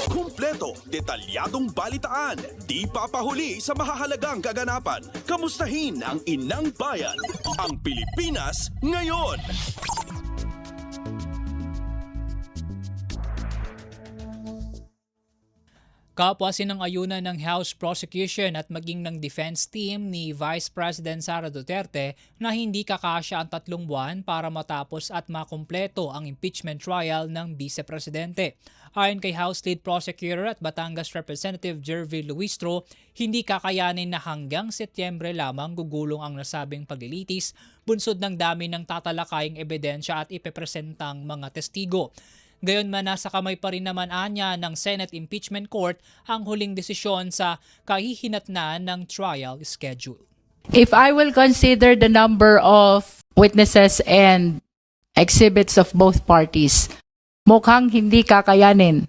Kumpleto, detalyadong balitaan, di papahuli sa mahahalagang kaganapan. Kamustahin ang inang bayan, ang Pilipinas ngayon. Kapwa sinang-ayunan ng House Prosecution at maging ng defense team ni Vice President Sara Duterte na hindi kakasya ang 3 buwan para matapos at makumpleto ang impeachment trial ng Vice Presidente. Ayon kay House Lead Prosecutor at Batangas Representative Jervil Luistro, hindi kakayanin na hanggang Setyembre lamang gugulong ang nasabing paglilitis, bunsod ng dami ng tatalakaying ebidensya at ipepresentang mga testigo. Gayunman, nasa kamay pa rin naman anya ng Senate Impeachment Court ang huling desisyon sa kahihinatnan ng trial schedule. If I will consider the number of witnesses and exhibits of both parties, mukhang hindi kakayanin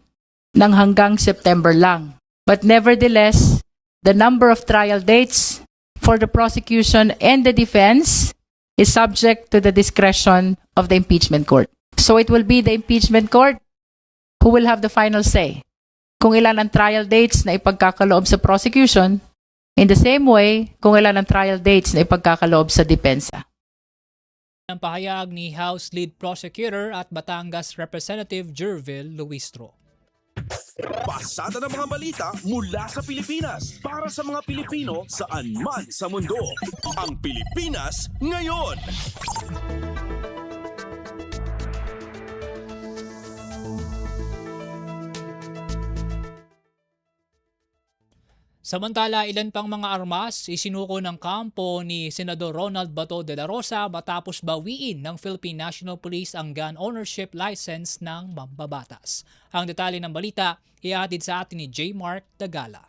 ng hanggang September lang. But nevertheless, the number of trial dates for the prosecution and the defense is subject to the discretion of the impeachment court. So it will be the impeachment court who will have the final say kung ilan ang trial dates na ipagkakaloob sa prosecution, in the same way kung ilan ang trial dates na ipagkakaloob sa depensa. Ang pahayag ni House Lead Prosecutor at Batangas Representative Jervil Luistro. Pasada ng mga balita mula sa Pilipinas para sa mga Pilipino saan man sa mundo. Ang Pilipinas ngayon. Samantala, ilan pang mga armas isinuko ng kampo ni Senador Ronald Bato de la Rosa matapos bawiin ng Philippine National Police ang gun ownership license ng mambabatas. Ang detalye ng balita, ihatid sa atin ni J. Mark Dagala.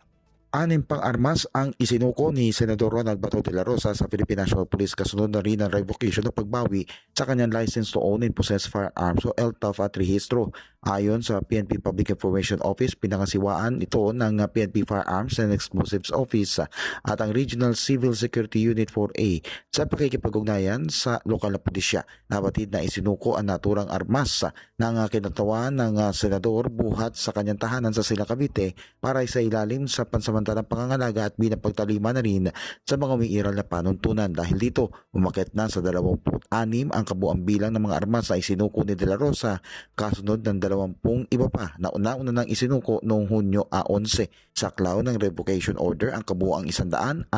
6 pang armas ang isinuko ni Senador Ronald Bato de la Rosa sa Philippine National Police kasunod na rin ang revocation o pagbawi sa kanyang license to own and possess firearms o LTOF at rehistro. Ayon sa PNP Public Information Office, pinangasiwaan ito ng PNP Firearms and Explosives Office at ang Regional Civil Security Unit 4A sa pakikipag-ugnayan sa lokal na pulisya. Nabatid na isinuko ang naturang armas ng kinatawan ng senador buhat sa kanyang tahanan sa Silang Cavite para sa ilalim sa pansamantalang pangangalaga at binapagtalima na rin sa mga umiiral na panuntunan. Dahil dito, umakyat na sa 26 ang kabuang bilang ng mga armas na isinuko ni De La Rosa kasunod ng 20 iba pa na una-una nang isinuko noong Hunyo 11. Saklaw ng revocation order ang kabuang 117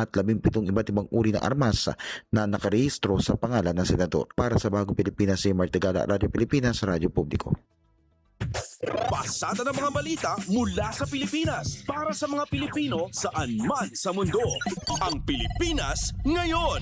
iba't ibang uri ng armas na nakarehistro sa pangalan ng senador. Para sa Bagong Pilipinas, si Martigala, Radio Pilipinas, Radio Publiko. Pasada ng mga balita mula sa Pilipinas para sa mga Pilipino saan man sa mundo. Ang Pilipinas ngayon.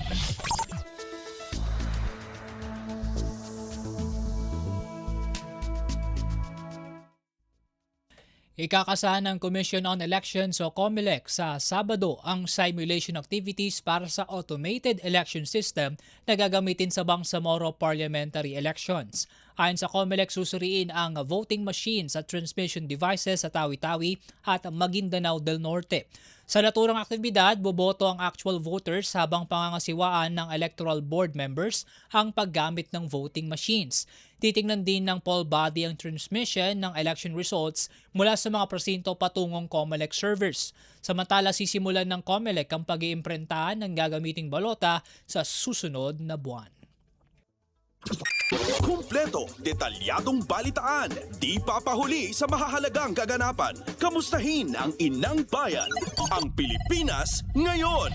Ikakasahan ng Commission on Elections o COMELEC sa Sabado ang simulation activities para sa automated election system na gagamitin sa Bangsamoro parliamentary elections. Ayon sa COMELEC, susuriin ang voting machines at transmission devices sa Tawi-Tawi at Maguindanao del Norte. Sa naturang aktibidad, boboto ang actual voters habang pangangasiwaan ng electoral board members ang paggamit ng voting machines. Titingnan din ng poll body ang transmission ng election results mula sa mga presinto patungong COMELEC servers. Samantala, sisimulan ng COMELEC ang pag-iimprintahan ng gagamiting balota sa susunod na buwan. Kumpleto, detalyadong balitaan, di papahuli sa mahahalagang kaganapan. Kamustahin ang inang bayan, ang Pilipinas ngayon.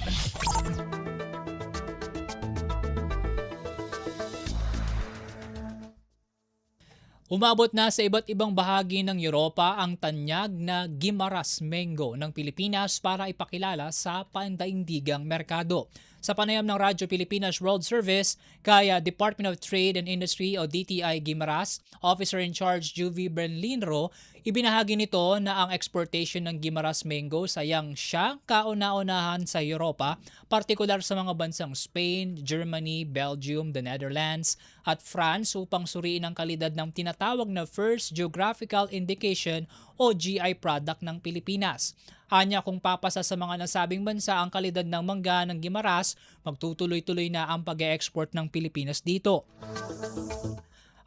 Umabot na sa iba't ibang bahagi ng Europa ang tanyag na Guimaras Mango ng Pilipinas para ipakilala sa pandaigdigang merkado. Sa panayam ng Radyo Pilipinas World Service, kaya Department of Trade and Industry o DTI Guimaras, Officer in Charge Juvie Benlinro, ibinahagi nito na ang exportation ng Guimaras Mango sayang siya kauna-unahan sa Europa, partikular sa mga bansang Spain, Germany, Belgium, the Netherlands at France upang suriin ang kalidad ng tinatawag na First Geographical Indication o GI product ng Pilipinas. Anya kung papasa sa mga nasabing bansa ang kalidad ng mangga ng Guimaras, magtutuloy-tuloy na ang pag-e-export ng Pilipinas dito.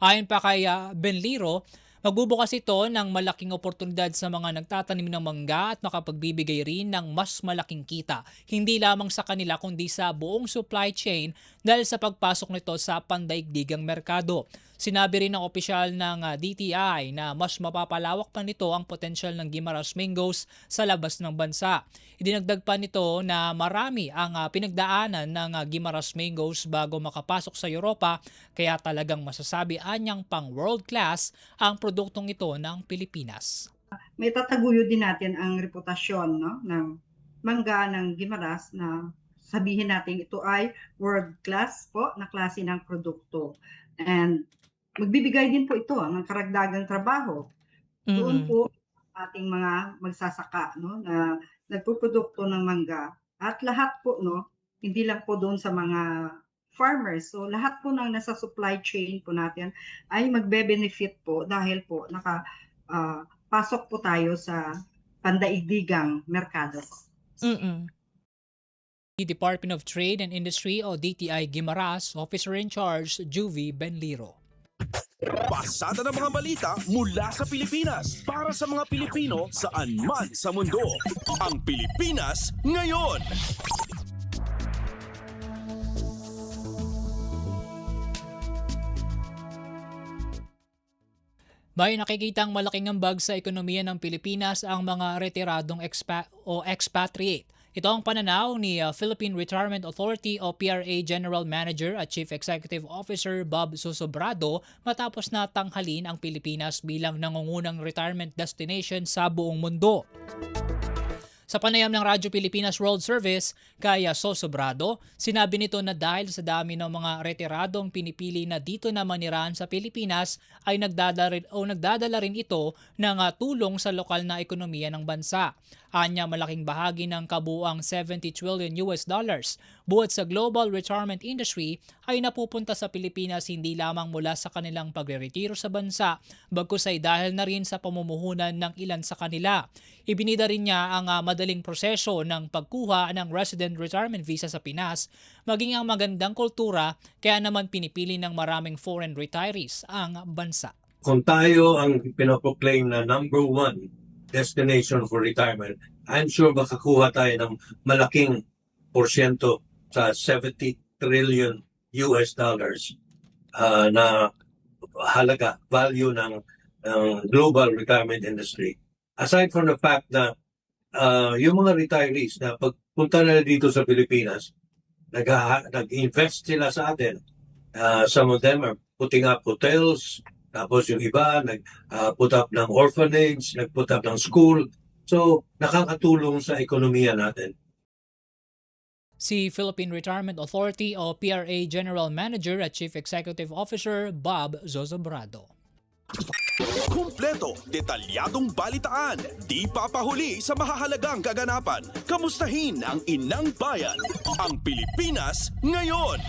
Ayon pa kay Benliro, magbubukas ito ng malaking oportunidad sa mga nagtatanim ng mangga at makapagbibigay rin ng mas malaking kita, hindi lamang sa kanila kundi sa buong supply chain dahil sa pagpasok nito sa pandaigdigang merkado. Sinabi rin ng opisyal ng DTI na mas mapapalawak pa nito ang potensyal ng Guimaras Mangoes sa labas ng bansa. Idinagdag pa nito na marami ang pinagdaanan ng Guimaras Mangoes bago makapasok sa Europa, kaya talagang masasabi anyang pang world class ang produktong ito ng Pilipinas. May tataguyod din natin ang reputasyon, no, ng mangga ng Guimaras na sabihin natin ito ay world class po na klase ng produkto. And magbibigay din po ito ng karagdagang trabaho. Doon po ating mga magsasaka, no, na nagpuprodukto ng mangga at lahat po, no, hindi lang po doon sa mga farmers. So lahat po ng nasa supply chain po natin ay magbe-benefit po dahil po pasok po tayo sa pandaigdigang merkado. The Department of Trade and Industry o DTI Guimaras, Officer in Charge Juvie Benliro. Pasada ng mga balita mula sa Pilipinas para sa mga Pilipino saan man sa mundo. Ang Pilipinas ngayon. May nakikitang malaking ambag sa ekonomiya ng Pilipinas ang mga retiradong expatriate. Ito ang pananaw ni Philippine Retirement Authority o PRA General Manager at Chief Executive Officer Bob Zozobrado matapos na tanghalin ang Pilipinas bilang nangungunang retirement destination sa buong mundo. Sa panayam ng Radyo Pilipinas World Service, kaya Zozobrado, sinabi nito na dahil sa dami ng mga retiradong pinipili na dito na manirahan sa Pilipinas ay nagdadala rin ito ng tulong sa lokal na ekonomiya ng bansa. Anya malaking bahagi ng kabuuang $70 trillion buhat sa global retirement industry ay napupunta sa Pilipinas hindi lamang mula sa kanilang pagre-retiro sa bansa, bagkus ay dahil na rin sa pamumuhunan ng ilan sa kanila. Ibinida rin niya ang madaling proseso ng pagkuha ng resident retirement visa sa Pinas, maging ang magandang kultura, kaya naman pinipili ng maraming foreign retirees ang bansa. Kung tayo ang pinoproclaim na number one destination for retirement, I'm sure makakuha tayo ng malaking porsyento sa $70 trillion na halaga, value ng global retirement industry. Aside from the fact na yung mga retirees na pagpunta na dito sa Pilipinas, nag-invest sila sa atin. Some of them are putting up hotels, tapos yung iba nag-put up ng orphanage, nag-put up ng school. So, nakakatulong sa ekonomiya natin. Si Philippine Retirement Authority o PRA General Manager at Chief Executive Officer Bob Zozobrado. Kumpleto, detalyadong balitaan, di papahuli sa mahahalagang kaganapan. Kamustahin ang inang bayan, ang Pilipinas ngayon.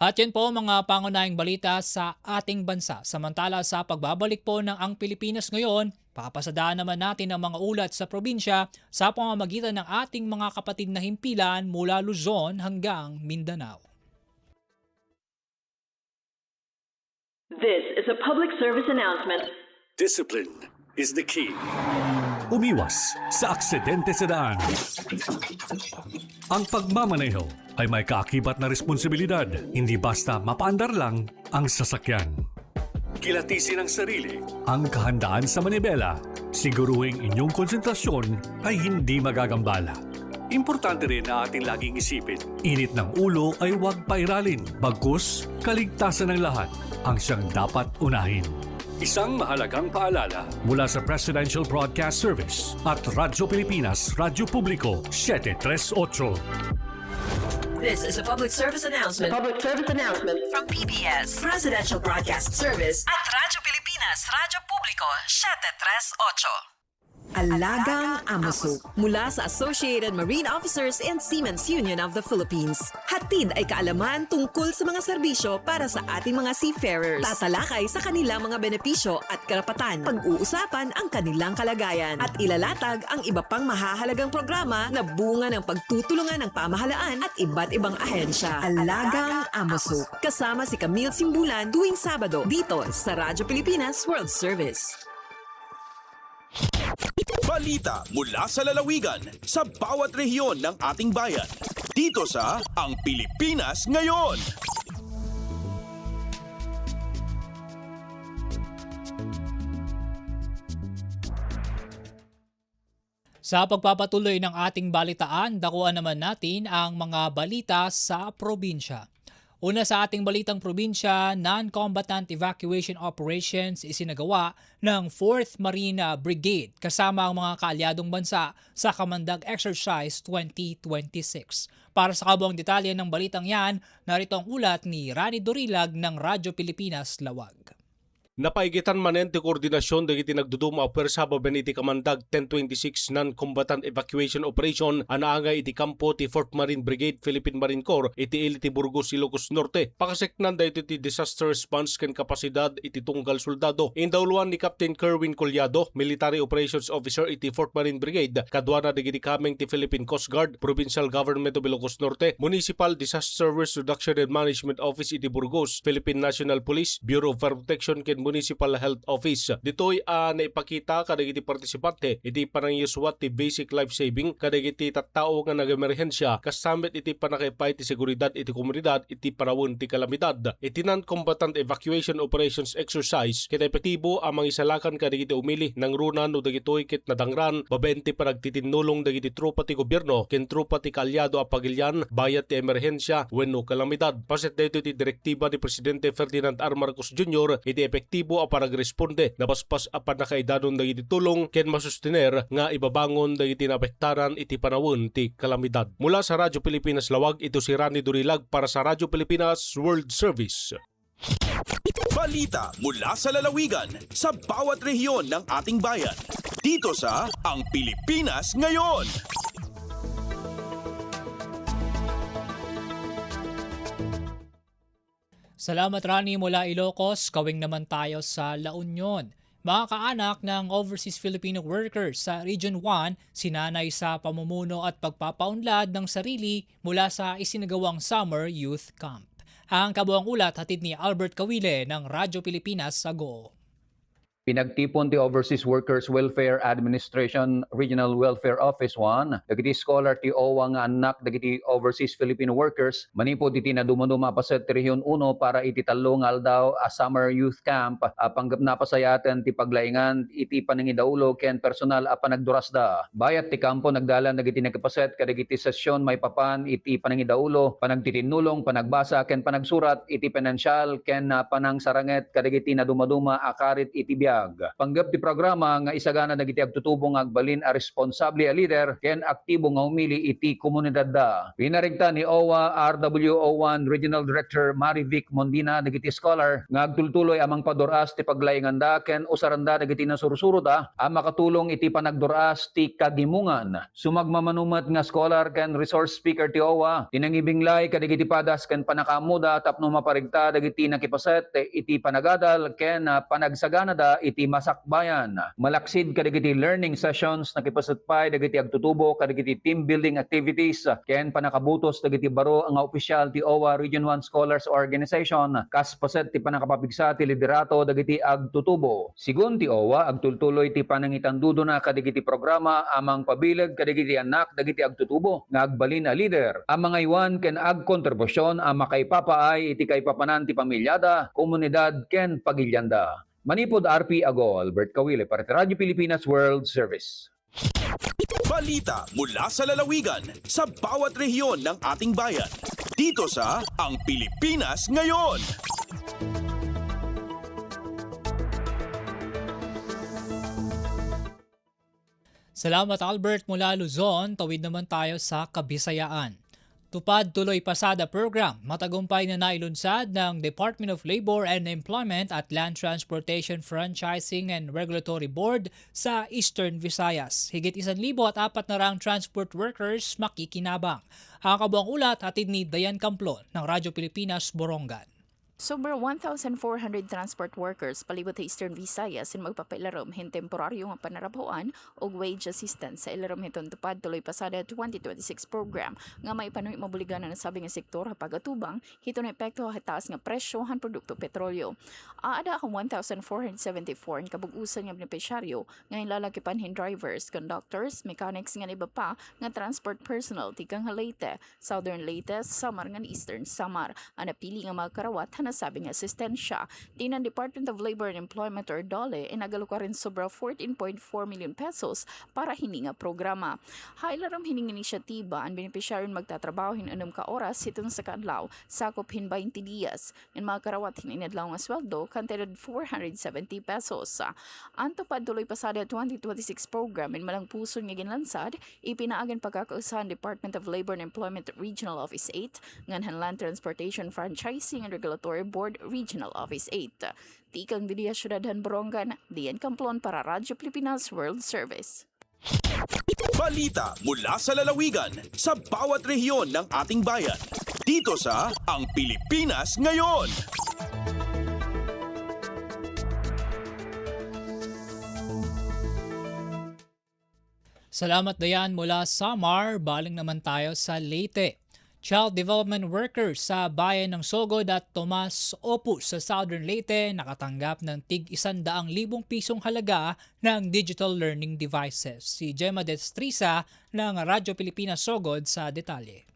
At yan po mga pangunahing balita sa ating bansa. Samantala sa pagbabalik po ng Ang Pilipinas Ngayon, papasadaan naman natin ang mga ulat sa probinsya sa pamamagitan ng ating mga kapatid na himpilan mula Luzon hanggang Mindanao. This is a public service announcement. Discipline, is the key. Umiwas sa aksidente sa daan. Ang pagmamaneho ay may kaakibat na responsibilidad, hindi basta mapaandar lang ang sasakyan. Kilatisin ang sarili, ang kahandaan sa manibela, siguruhing inyong konsentrasyon ay hindi magagambala. Importante rin na ating laging isipin, init ng ulo ay huwag pairalin, bagkus kaligtasan ng lahat ang siyang dapat unahin. Isang mahalagang paalala mula sa Presidential Broadcast Service at Radyo Pilipinas, Radyo Publiko 738. This is a public service announcement. From PBS, Presidential Broadcast Service at Radyo Pilipinas, Radyo Publiko 738. Alagang Amoso mula sa Associated Marine Officers and Seamen's Union of the Philippines. Hatid ay kaalaman tungkol sa mga serbisyo para sa ating mga seafarers. Tatalakay sa kanilang mga benepisyo at karapatan. Pag-uusapan ang kanilang kalagayan at ilalatag ang iba pang mahahalagang programa na bunga ng pagtutulungan ng pamahalaan at iba't ibang ahensya. Alagang Amoso. Kasama si Camille Simbulan tuwing Sabado dito sa Radyo Pilipinas World Service. Balita mula sa lalawigan sa bawat rehiyon ng ating bayan. Dito sa Ang Pilipinas Ngayon. Sa pagpapatuloy ng ating balitaan, dakuan naman natin ang mga balita sa probinsya. Una sa ating balitang probinsya, non-combatant evacuation operations isinagawa ng 4th Marine Brigade kasama ang mga kaalyadong bansa sa Kamandag Exercise 2026. Para sa kabuang detalye ng balitang yan, narito ang ulat ni Rani Dorilag ng Radyo Pilipinas Lawag. Napaigitan manen ti koordinasyon dagiti nagduduma o pwersa baben iti Kamandag 1026 non-combatant evacuation operation anaangay iti kampo ti 4th Marine Brigade Philippine Marine Corps iti ili ti Burgos, Ilocos Norte. Pakaseknan da iti disaster response ken kapasidad iti tunggal soldado. Indawluan ni Captain Kerwin Collado, Military Operations Officer iti 4th Marine Brigade, kadwana dagiti kameng ti Philippine Coast Guard, Provincial Government of Ilocos Norte, Municipal Disaster Risk Reduction and Management Office iti Burgos, Philippine National Police, Bureau of Fire Protection ken Municipal Health Office. Ditoy naipakita kadagiti partisipante iti panangyuswat ti basic life saving kadagiti tattao nga nag-emerhensya kasamit iti panakipay ti seguridad iti komunidad iti parawon ti kalamidad. Iti non-combatant evacuation operations exercise ket epektibo ang mangisalakan kadagiti umili ng runan no dagitoy ket nadangran babenti panagtitinulong dagiti tropa ti gobyerno ken tropa ti kaalyado a pagilyan bayat ti emerhensya wenno kalamidad. Paset dito ti direktiba ni Presidente Ferdinand R. Marcos Jr. iti epektibo a paragresponde napaspas a panakaidanon dagiti tulong ken masustener nga ibabangon dagiti naapektaran iti panawon ti kalamidad. Mula sa Radyo Pilipinas Lawag, ito si Rani Dorilag para sa Radyo Pilipinas World Service. Balita mula sa lalawigan sa bawat rehiyon ng ating bayan. Dito sa Ang Pilipinas Ngayon. Salamat Rani mula Ilocos, kawing naman tayo sa La Union. Mga kaanak ng overseas Filipino workers sa Region 1, sinanay sa pamumuno at pagpapaunlad ng sarili mula sa isinagawang Summer Youth Camp. Ang kabuang ulat hatid ni Albert Kawile ng Radyo Pilipinas sa Go. Pinagtipon ti Overseas Workers Welfare Administration Regional Welfare Office 1, dagiti scholar ti OWA nga anak dagiti Overseas Filipino Workers, manipod iti na dumaduma paset ti Region 1 para iti talungal daw a Summer Youth Camp, panggap na pasayaten ti paglaingan iti panangidaulo ken personal a panagdurasda. Bayat ti kampo nagdalan dagiti nagkapaset kadagiti sesyon may papan iti panangidaulo, panagtitinulong, panagbasa ken panagsurat iti pinansyal ken panangsaranget kadagiti na dumaduma akarit iti biya. Panggap ti programa nga isagana dagiti agtutubong agbalin a responsable a leader ken aktibo nga umili iti komunidad da. Pinarigta ni OWA RWO1 Regional Director Marivic Mondina dagiti scholar nga agtultuloy amang paduras ti paglaingan da ken usaranda dagiti nasursuro da a makatulong iti panagduras ti kagimungan. Sumagmamanumat nga scholar ken resource speaker ti OWA tinangibinglay kadagiti padas ken panakamuda tapno maparigta dagiti nakipaset iti panagadal ken panagsagana da iti masakbayan. Malaksid kadagiti learning sessions nakipasutpay dagiti agtutubo kadagiti team building activities ken panakabutos dagiti baro nga opisyal ti OWA Region 1 Scholars Organization kas paset ti panakapapigsa ti liderato dagiti agtutubo. Sigun ti OWA agtultuloy ti panangitandudo na kadagiti programa amang pabileg kadagiti anak dagiti agtutubo nga agbalin a leader. Amang aywan ken agkontribusyon ang makaipapaay iti kaipapanan ti pamilyada, komunidad ken pagilyanda. Manipod RP Ago, Albert Kawile para sa Radyo Pilipinas World Service. Balita mula sa lalawigan sa bawat rehiyon ng ating bayan. Dito sa Ang Pilipinas Ngayon. Salamat Albert mula Luzon, tawid naman tayo sa Kabisayaan. Tupad tuloy pasada program, matagumpay na nailunsad ng Department of Labor and Employment at Land Transportation Franchising and Regulatory Board sa Eastern Visayas. Higit 1,400 transport workers makikinabang. Ang kabuang ulat hatid ni Dayan Camplon ng Radyo Pilipinas, Borongan. Sobra 1,400 transport workers palibot sa Eastern Visayas in magpapailarom hin temporaryo nga panarabuan o wage assistance sa ilarom hiton tupad tuloy pasada 2026 program nga may panoy mobuligan na nasabi nga sektor pagatubang hito na epekto hataas nga presyo han produkto petrolyo. Aada ang 1,474 ang kabug-usan nga benepisyaryo nga ilalakipan hin drivers, conductors, mechanics nga iba pa nga transport personnel tikang Leyte, Southern Leyte, Samar nga Eastern Samar. Ang napili nga mga karawat nasabi nga asistensya din ng Department of Labor and Employment or DOLE inagaluka rin sobra 14.4 million pesos para hininga programa. Hailaram hining inisyatiba ang benepisyaryon magtatrabaho hin anum ka oras hitong sa kadlaw sakop hin 20 dias ng mga karawat hininadlaw nga sweldo kanted 470 pesos. Ang tupad tuloy pasada 2026 program in malang puso nga ginlansad ipinaagan pagkakausahan Department of Labor and Employment Regional Office 8 nganhan Land Transportation Franchising and Regulatory Board Regional Office 8. Tikang Didia Syudadhan Borongan, Dian Camplon para Radyo Pilipinas World Service. Balita mula sa lalawigan sa bawat rehiyon ng ating bayan. Dito sa Ang Pilipinas Ngayon. Salamat Dayan mula Samar, baling naman tayo sa Leyte. Child Development Workers sa bayan ng Sogod at Tomas Opus sa Southern Leyte nakatanggap ng tig 100,000 pisong halaga ng digital learning devices. Si Gemma Destrisa ng Radyo Pilipinas Sogod sa detalye.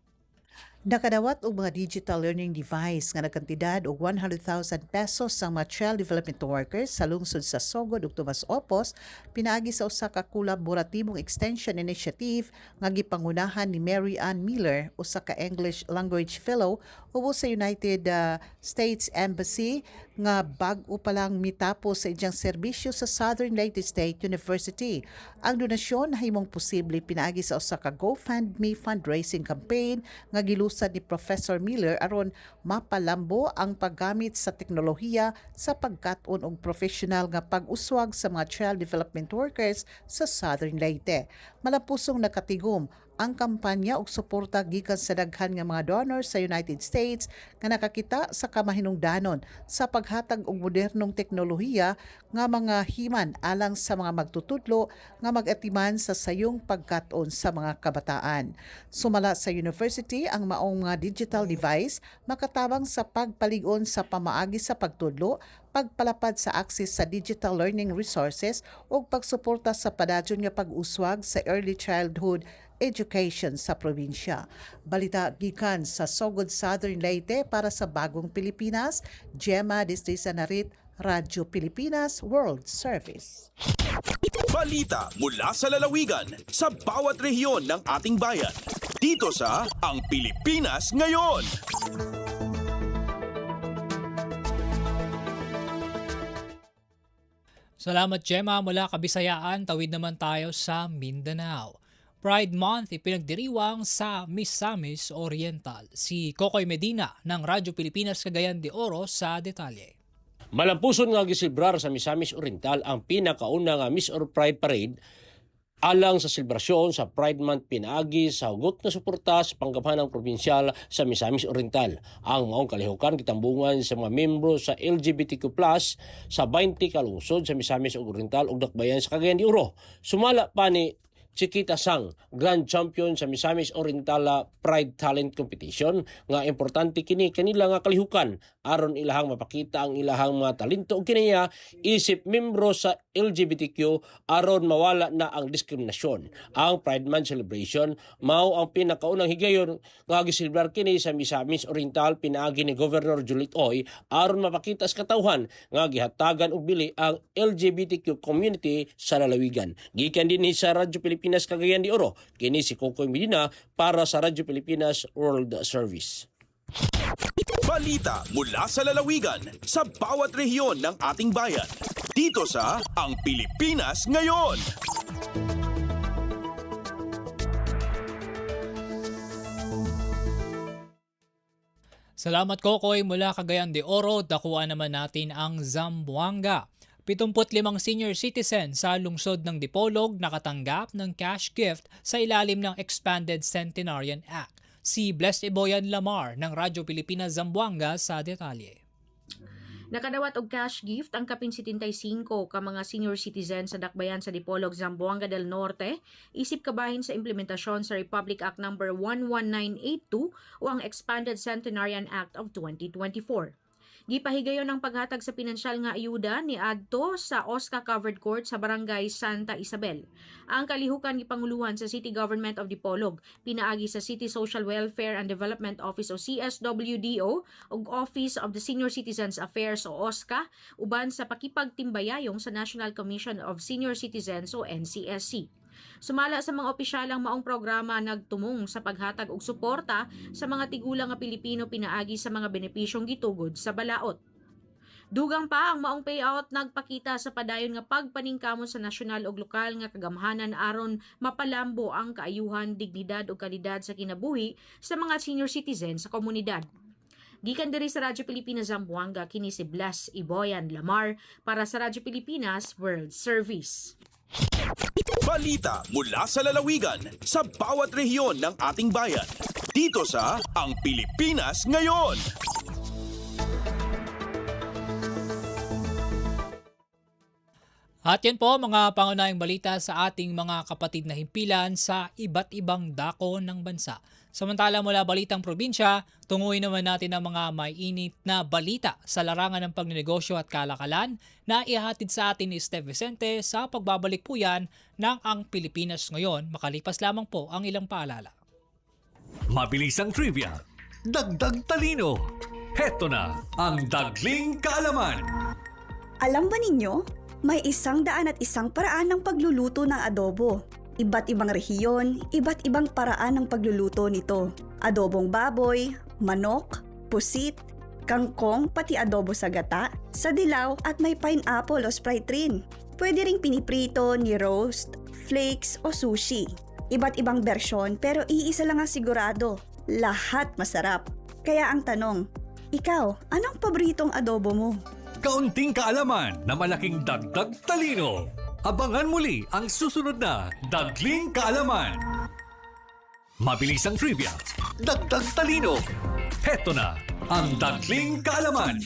Nakadawat og mga digital learning device nga nagkantidad og 100,000 pesos sa mga child development workers sa lungsod sa Sogod ug Tomas Opos pinaagi sa usa ka kolaboratibong extension initiative nga gipangunahan ni Mary Ann Miller, usa ka English language fellow ubo sa United States Embassy nga bag-o pa lang mitapos sa iyang serbisyo sa Southern Leyte State University. Ang donasyon nahimong posible pinaagi sa usa ka GoFundMe fundraising campaign nga gilusad ni Professor Miller aron mapalambo ang paggamit sa teknolohiya sa pagkat-on og professional nga pag-uswag sa mga child development workers sa Southern Leyte. Malapusong nakatigom ang kampanya og suporta gikan sa daghan nga mga donors sa United States nga nakakita sa kamahinungdanon sa paghatag og modernong teknolohiya nga mga himan alang sa mga magtutudlo nga mag-atiman sa sayong pagkat-on sa mga kabataan. Sumala sa university ang maong mga digital device makatabang sa pagpalig-on sa pamaagi sa pagtudlo, pagpalapad sa access sa digital learning resources ug pagsuporta sa padadyon nga pag-uswag sa early childhood education sa probinsya. Balita gikan sa Sogod Southern Leyte para sa Bagong Pilipinas, Gemma Destrisa Narit, Radyo Pilipinas World Service. Balita mula sa lalawigan sa bawat rehiyon ng ating bayan. Dito sa Ang Pilipinas Ngayon. Salamat Gemma mula Kabisayaan, tawid naman tayo sa Mindanao. Pride Month ipinagdiriwang sa Misamis Oriental. Si Kokoy Medina ng Radyo Pilipinas Cagayan de Oro sa detalye. Malampuson nga gisilbrar sa Misamis Oriental ang pinakauna nga Miss or Pride Parade Alang sa selebrasyon sa Pride Month pinaagi sa hugot na suporta sa panggamhanang probinsyal sa Misamis Oriental. Ang maong kalihukan kitambungan sa mga membro sa LGBTQ+ sa 20 ka lungsod sa Misamis Oriental ug dakbayan sa Cagayan de Oro. Sumala pa ni Chiquita Sang, Grand Champion sa Misamis Oriental Pride Talent Competition, nga importante kini kanila nga kalihukan aron ilahang mapakita ang ilahang mga talento ug kiniya isip membro sa LGBTQ aron mawala na ang diskriminasyon. Ang Pride Month celebration mao ang pinakaunang higayon nga giselebrar kini sa Misamis Oriental pinaagi ni Governor Juliet Oy aron mapakita sa katawhan nga gihatagan og bili ang LGBTQ community sa lalawigan. Gikan dinhi sa Radyo Pilipinas Cagayan de Oro, kini si Kokoy Medina para sa Radyo Pilipinas World Service. Balita mula sa lalawigan sa bawat rehiyon ng ating bayan. Dito sa Ang Pilipinas Ngayon. Salamat Kokoy mula Cagayan de Oro. Dakuan naman natin ang Zamboanga. 75 senior citizen sa lungsod ng Dipolog nakatanggap ng cash gift sa ilalim ng Expanded Centenarian Act. Si Blessed Iboyan Lamar ng Radyo Pilipinas Zamboanga sa detalye. Nakadawat og cash gift ang kapin 75 ka mga senior citizen sa dakbayan sa Dipolog, Zamboanga del Norte isip kabahin sa implementasyon sa Republic Act No. 11982 o ang Expanded Centenarian Act of 2024. Gipahigayon ang paghatag sa pinansyal nga ayuda ni adto sa OSCA Covered Court sa Barangay Santa Isabel. Ang kalihukan gipanguluhan sa City Government of Dipolog, pinaagi sa City Social Welfare and Development Office o CSWDO ug Office of the Senior Citizens Affairs o OSCA, uban sa pakipagtimbayayong sa National Commission of Senior Citizens o NCSC. Sumala sa mga opisyalang maong programa nagtumong sa paghatag og suporta sa mga tigulang nga Pilipino pinaagi sa mga benepisyong gitugod sa balaod. Dugang pa ang maong payout nagpakita sa padayon nga pagpaningkamon sa nasyonal ug lokal nga kagamhanan aron mapalambo ang kaayuhan, dignidad ug kalidad sa kinabuhi sa mga senior citizen sa komunidad. Gikan diri sa Radyo Pilipinas Zamboanga, kini si Blessed Iboyan Lamar para sa Radyo Pilipinas World Service. Balita mula sa lalawigan sa bawat rehiyon ng ating bayan. Dito sa Ang Pilipinas Ngayon. At yan po mga pangunahing balita sa ating mga kapatid na himpilan sa iba't ibang dako ng bansa. Samantala mula Balitang Probinsya, tunguin naman natin ang mga may init na balita sa larangan ng pagnenegosyo at kalakalan na ihatid sa atin ni Steph Vicente sa pagbabalik po yan ng Ang Pilipinas Ngayon. Makalipas lamang po ang ilang paalala. Mabilisang trivia, dagdag talino. Heto na ang Dagling Kaalaman. Alam ba ninyo, may 101 paraan ng pagluluto ng adobo. Iba't ibang rehiyon, iba't ibang paraan ng pagluluto nito. Adobong baboy, manok, pusit, kangkong, pati adobo sa gata, sa dilaw at may pineapple o Sprite rin. Pwede ring piniprito, ni-roast, flakes o sushi. Iba't ibang bersyon pero iisa lang ang sigurado. Lahat masarap. Kaya ang tanong, ikaw, anong paboritong adobo mo? Kaunting kaalaman na malaking dagdag talino. Abangan muli ang susunod na Dagling Kaalaman. Mabilisang trivia, dagdag talino. Heto na ang Dagling Kaalaman.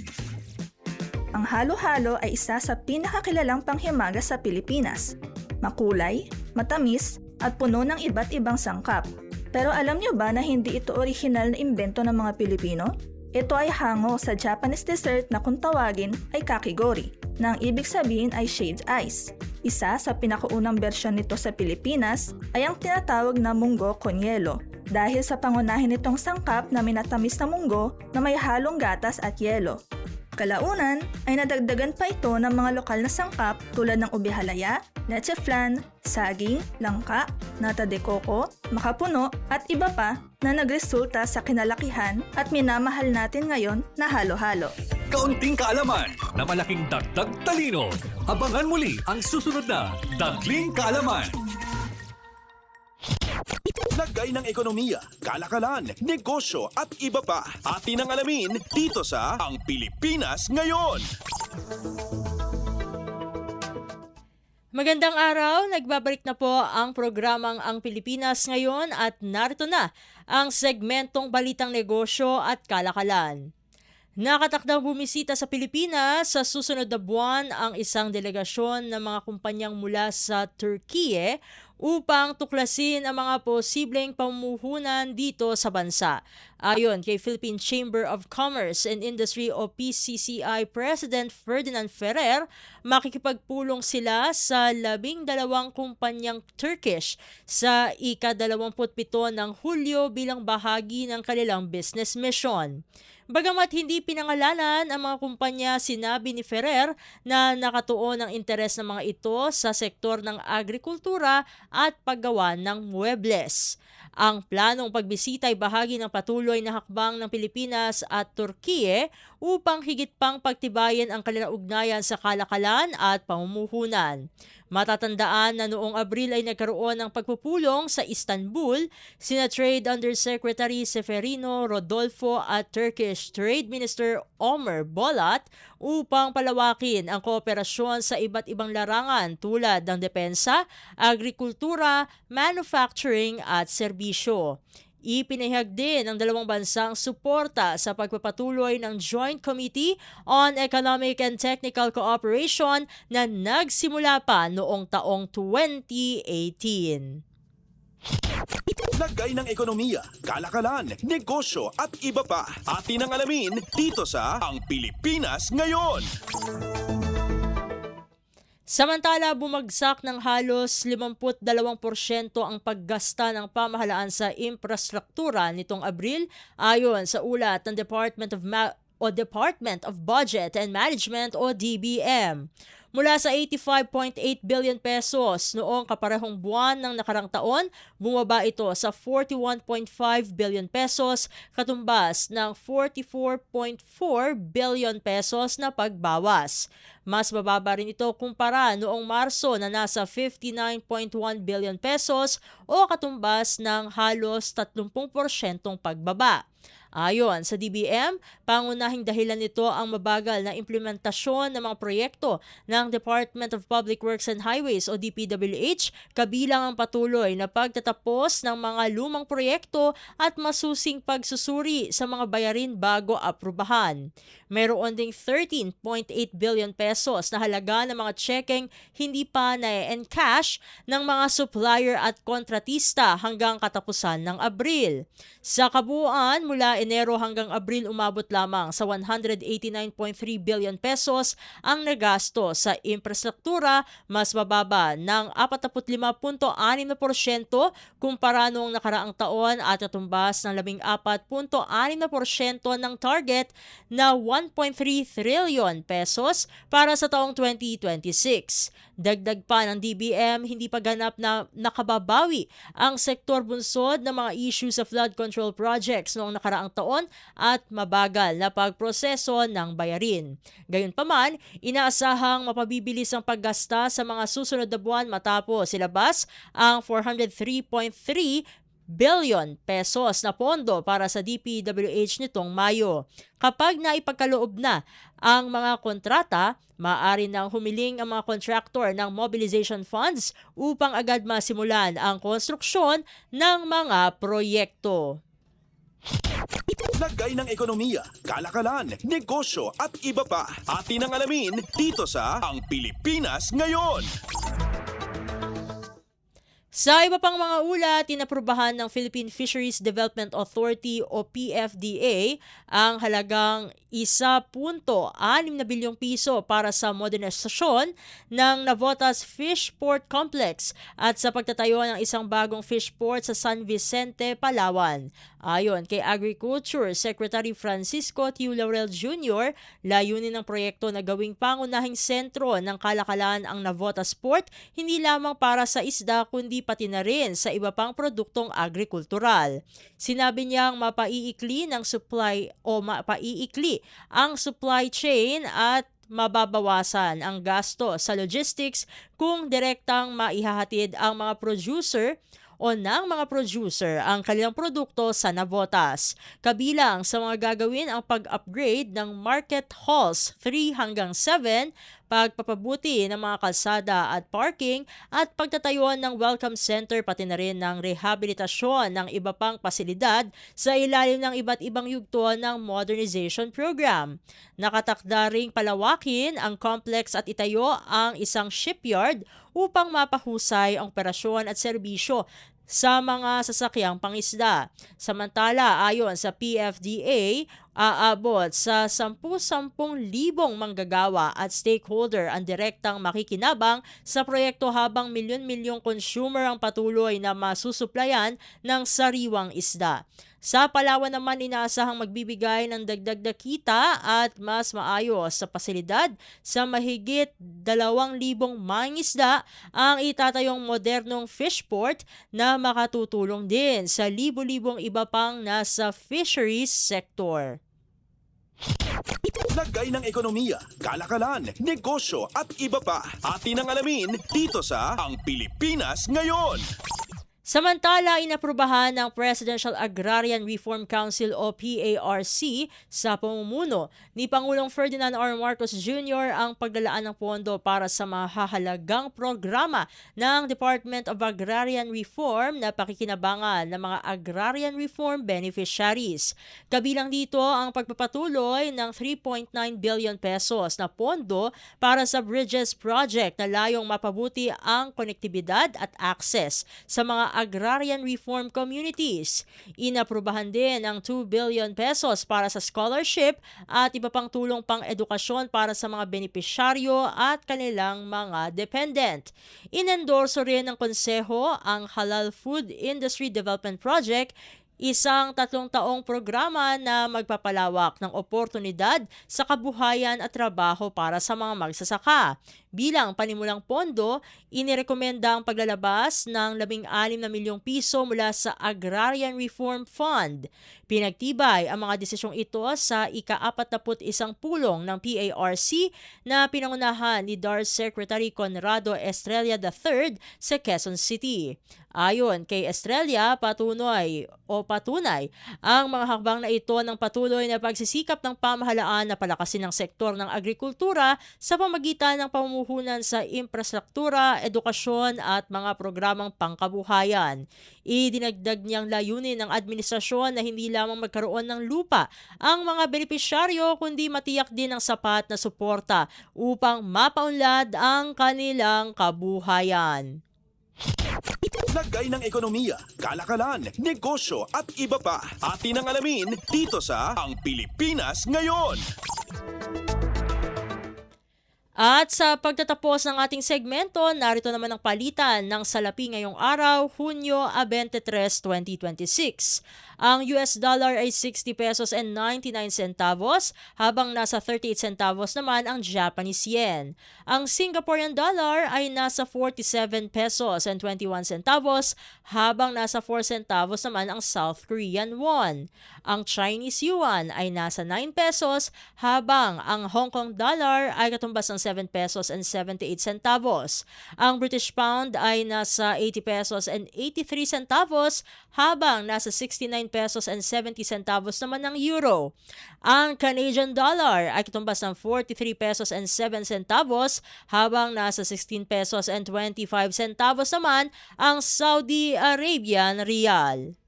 Ang halo-halo ay isa sa pinakakilalang panghimagas sa Pilipinas. Makulay, matamis, at puno ng iba't ibang sangkap. Pero alam niyo ba na hindi ito orihinal na imbento ng mga Pilipino? Ito ay hango sa Japanese dessert na kung tawagin ay kakigori, na ang ibig sabihin ay shaved ice. Isa sa pinakaunang bersyon nito sa Pilipinas ay ang tinatawag na munggo con yelo, dahil sa pangunahin nitong sangkap na minatamis na munggo na may halong gatas at yelo. Kalaunan ay nadagdagan pa ito ng mga lokal na sangkap tulad ng ube halaya, leche flan, saging, langka, nata de coco, makapuno at iba pa na nagresulta sa kinalakihan at minamahal natin ngayon na halo-halo. Kaunting kaalaman na malaking dagdag talino. Abangan muli ang susunod na Dagling Kaalaman. Lagay ng ekonomiya, kalakalan, negosyo at iba pa. Atin ang alamin dito sa Ang Pilipinas Ngayon. Magandang araw, nagbabalik na po ang programang Ang Pilipinas Ngayon at narito na ang segmentong Balitang Negosyo at Kalakalan. Nakatakdang bumisita sa Pilipinas sa susunod na buwan ang isang delegasyon ng mga kumpanyang mula sa Turkiye upang tuklasin ang mga posibleng pamumuhunan dito sa bansa. Ayon kay Philippine Chamber of Commerce and Industry o PCCI President Ferdinand Ferrer, makikipagpulong sila sa 12 kumpanyang Turkish sa ika-27 ng Hulyo bilang bahagi ng kanilang business mission. Bagamat hindi pinangalanan ang mga kumpanya, sinabi ni Ferrer na nakatuon ang interes ng mga ito sa sektor ng agrikultura at paggawa ng muebles. Ang planong pagbisita ay bahagi ng patuloy na hakbang ng Pilipinas at Turkiye upang higit pang pagtibayin ang kanilang ugnayan sa kalakalan at pamumuhunan. Matatandaan na noong Abril ay nagkaroon ng pagpupulong sa Istanbul sina Trade Undersecretary Seferino Rodolfo at Turkish Trade Minister Omer Bolat upang palawakin ang kooperasyon sa iba't ibang larangan tulad ng depensa, agrikultura, manufacturing at serbisyo. Ipinahayag din ng dalawang bansang suporta sa pagpapatuloy ng Joint Committee on Economic and Technical Cooperation na nagsimula pa noong taong 2018. Lagay ng ekonomiya, kalakalan, negosyo at iba pa. Atin ang alamin dito sa Ang Pilipinas Ngayon. Samantala, bumagsak ng halos 52% ang paggasta ng pamahalaan sa infrastruktura nitong Abril ayon sa ulat ng Department of Budget and Management o DBM. Mula sa 85.8 billion pesos noong kaparehong buwan ng nakarang taon, bumaba ito sa 41.5 billion pesos, katumbas ng 44.4 billion pesos na pagbawas. Mas bababa rin ito kumpara noong Marso na nasa 59.1 billion pesos o katumbas ng halos 30% pagbaba. Ayon sa DBM, pangunahing dahilan nito ang mabagal na implementasyon ng mga proyekto ng Department of Public Works and Highways o DPWH, kabilang ang patuloy na pagtatapos ng mga lumang proyekto at masusing pagsusuri sa mga bayarin bago aprubahan. Mayroon ding 13.8 billion pesos na halaga ng mga tsekeng hindi pa na-encash ng mga supplier at kontratista hanggang katapusan ng Abril. Sa kabuuan, mula Enero hanggang Abril umabot lamang sa 189.3 billion pesos ang nagasto sa infrastruktura, mas bababa ng 45.6% kumpara noong nakaraang taon at katumbas ng 14.6% ng target na 1.3 trillion pesos para sa taong 2026. Dagdag pa ng DBM, hindi pa ganap na nakababawi ang sektor bunsod ng mga issues of flood control projects noong nakaraang taon at mabagal na pagproseso ng bayarin. Gayunpaman, inaasahang mapabibilis ang paggasta sa mga susunod na buwan matapos ilabas ang 403.3 billion pesos na pondo para sa DPWH nitong Mayo. Kapag naipagkaloob na ang mga kontrata, maaari nang humiling ang mga contractor ng mobilization funds upang agad masimulan ang konstruksyon ng mga proyekto. Lagay ng ekonomiya, kalakalan, negosyo at iba pa. Atin ang alamin dito sa Ang Pilipinas Ngayon. Sa iba pang mga ulat, tinaprubahan ng Philippine Fisheries Development Authority o PFDA ang halagang 1.6 na bilyong piso para sa modernisasyon ng Navotas Fish Port Complex at sa pagtatayo ng isang bagong fish port sa San Vicente, Palawan. Ayon kay Agriculture Secretary Francisco Tiu Laurel Jr., layunin ng proyekto na gawing pangunahing sentro ng kalakalan ang Navotas Port hindi lamang para sa isda kundi pati na rin sa iba pang produktong agrikultural. Sinabi niyang mapaiikli ang supply chain at mababawasan ang gasto sa logistics kung direktang maihahatid ang mga producer ang kanilang produkto sa Navotas. Kabilang sa mga gagawin ang pag-upgrade ng market halls 3 hanggang 7 pagpapabuti ng mga kalsada at parking at pagtatayuan ng welcome center pati na rin ng rehabilitasyon ng iba pang pasilidad sa ilalim ng iba't ibang yugto ng modernization program. Nakatakda ring palawakin ang complex at itayo ang isang shipyard upang mapahusay ang operasyon at serbisyo sa mga sasakyang pangisda. Samantala, ayon sa PFDA, aabot sa 10,000 manggagawa at stakeholder ang direktang makikinabang sa proyekto habang milyon-milyong consumer ang patuloy na masusuplayan ng sariwang isda. Sa Palawan naman, inaasahang magbibigay ng dagdag na kita at mas maayos sa pasilidad sa mahigit 2,000 mangingisda ang itatayong modernong fishport na makatutulong din sa libo-libong iba pang nasa fisheries sector. Lagay ng ekonomiya, kalakalan, negosyo at iba pa. Atin ang alamin dito sa Ang Pilipinas Ngayon. Samantala, inaprubahan ng Presidential Agrarian Reform Council o PARC sa pamumuno ni Pangulong Ferdinand R. Marcos Jr. ang paglalaan ng pondo para sa mahahalagang programa ng Department of Agrarian Reform na pakikinabangan ng mga agrarian reform beneficiaries. Kabilang dito ang pagpapatuloy ng 3.9 billion pesos na pondo para sa Bridges Project na layong mapabuti ang konektibidad at access sa mga agrarian reform communities. Inaprubahan din ang 2 billion pesos para sa scholarship at iba pang tulong pang edukasyon para sa mga benepisyaryo at kanilang mga dependent. Inendorso rin ng konseho ang Halal Food Industry Development Project, isang 3 taong programa na magpapalawak ng oportunidad sa kabuhayan at trabaho para sa mga magsasaka. Bilang panimulang pondo, inirekomenda ang paglalabas ng 16 na milyong piso mula sa Agrarian Reform Fund. Pinagtibay ang mga desisyong ito sa ika-41 pulong ng PARC na pinangunahan ni DARS Secretary Conrado Estrella III sa Quezon City. Ayon kay Estrella, patunay ang mga hakbang na ito ng patuloy na pagsisikap ng pamahalaan na palakasin ang sektor ng agrikultura sa pamagitan ng pamumuhunan sa infrastruktura, edukasyon at mga programang pangkabuhayan. Idinagdag niyang layunin ng administrasyon na hindi lamang magkaroon ng lupa ang mga benepisyaryo kundi matiyak din ang sapat na suporta upang mapaunlad ang kanilang kabuhayan. Lagay ng ekonomiya, kalakalan, negosyo at iba pa. Atin ang alamin dito sa Ang Pilipinas Ngayon. At sa pagtatapos ng ating segmento, narito naman ang palitan ng salapi ngayong araw, Hunyo 23, 2026. Ang US dollar ay 60 pesos and 99 centavos, habang nasa 38 centavos naman ang Japanese yen. Ang Singaporean dollar ay nasa 47 pesos and 21 centavos, habang nasa 4 centavos naman ang South Korean won. Ang Chinese yuan ay nasa 9 pesos, habang ang Hong Kong dollar ay katumbas ng 7 pesos and 78 centavos. Ang British pound ay nasa 80 pesos and 83 centavos, habang nasa 69 pesos and 70 centavos naman ang euro. Ang Canadian dollar ay katumbas ng 43 pesos and 7 centavos, habang nasa 16 pesos and 25 centavos naman ang Saudi Arabian rial.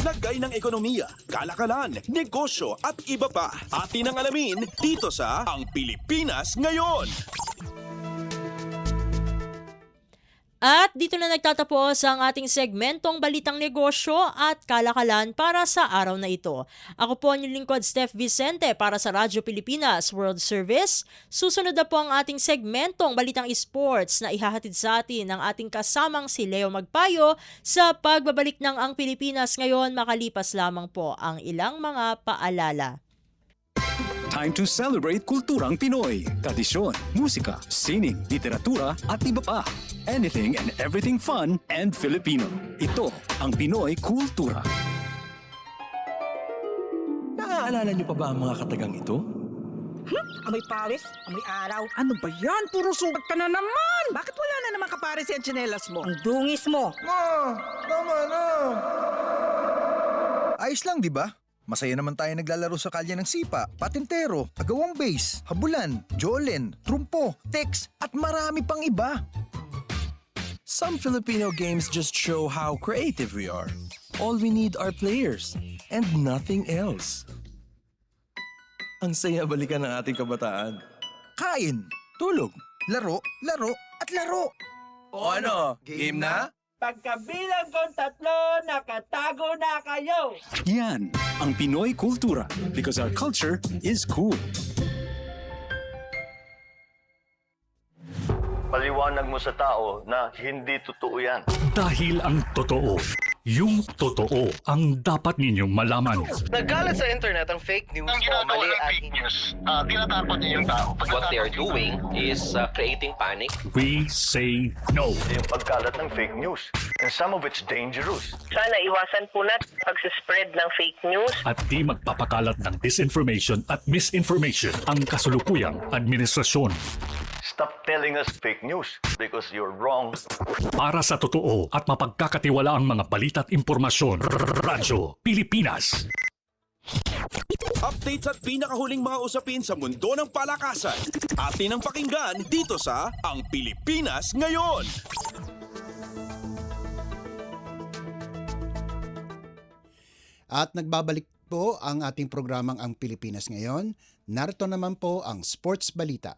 Lagay ng ekonomiya, kalakalan, negosyo at iba pa. Atin ang alamin dito sa Ang Pilipinas Ngayon. At dito na nagtatapos ang ating segmentong Balitang Negosyo at Kalakalan para sa araw na ito. Ako po ang inyong lingkod, Steph Vicente, para sa Radyo Pilipinas World Service. Susunod na po ang ating segmentong Balitang Esports na ihahatid sa atin ng ating kasamang si Leo Magpayo sa pagbabalik ng Ang Pilipinas Ngayon, makalipas lamang po ang ilang mga paalala. Time to celebrate kulturang Pinoy. Tradisyon, musika, sining, literatura at iba pa. Anything and everything fun and Filipino. Ito ang Pinoy Kultura. Naaalala niyo pa ba ang mga katagang ito? Amoy pares, amoy araw. Ano ba yan? Puro sugat ka na naman! Bakit wala na naman kapares yung tsinelas mo? Ang dungis mo! Ma! Tama na! Ayos lang, di ba? Masaya naman tayo naglalaro sa kalye ng sipa, patintero, agawang base, habulan, jolen, trumpo, text, at marami pang iba. Some Filipino games just show how creative we are. All we need are players and nothing else. Ang saya balikan ng ating kabataan. Kain, tulog, laro, laro, at laro. O ano, game na? Pagkabilang kong 3, nakatago na kayo! Yan ang Pinoy kultura because our culture is cool. Paliwanag mo sa tao na hindi totoo yan. Dahil ang totoo, yung totoo ang dapat ninyong malaman. Nagkalat sa internet ang fake news o mali at fake news. Tinatapon niyo yung tao. What they are doing is creating panic. We say no. Yung pagkalat ng fake news. And some of it's dangerous. Sana iwasan po natin pag-spread ng fake news. At di magpapakalat ng disinformation at misinformation ang kasulukuyang administrasyon. Stop telling us fake news because you're wrong. Para sa totoo at mapagkakatiwalaang mga balita at impormasyon, Radyo Pilipinas. Updates at pinakahuling mga usapin sa mundo ng palakasan. Atin ang pakinggan dito sa Ang Pilipinas Ngayon. At nagbabalik po ang ating programang Ang Pilipinas Ngayon. Narito naman po ang sports balita.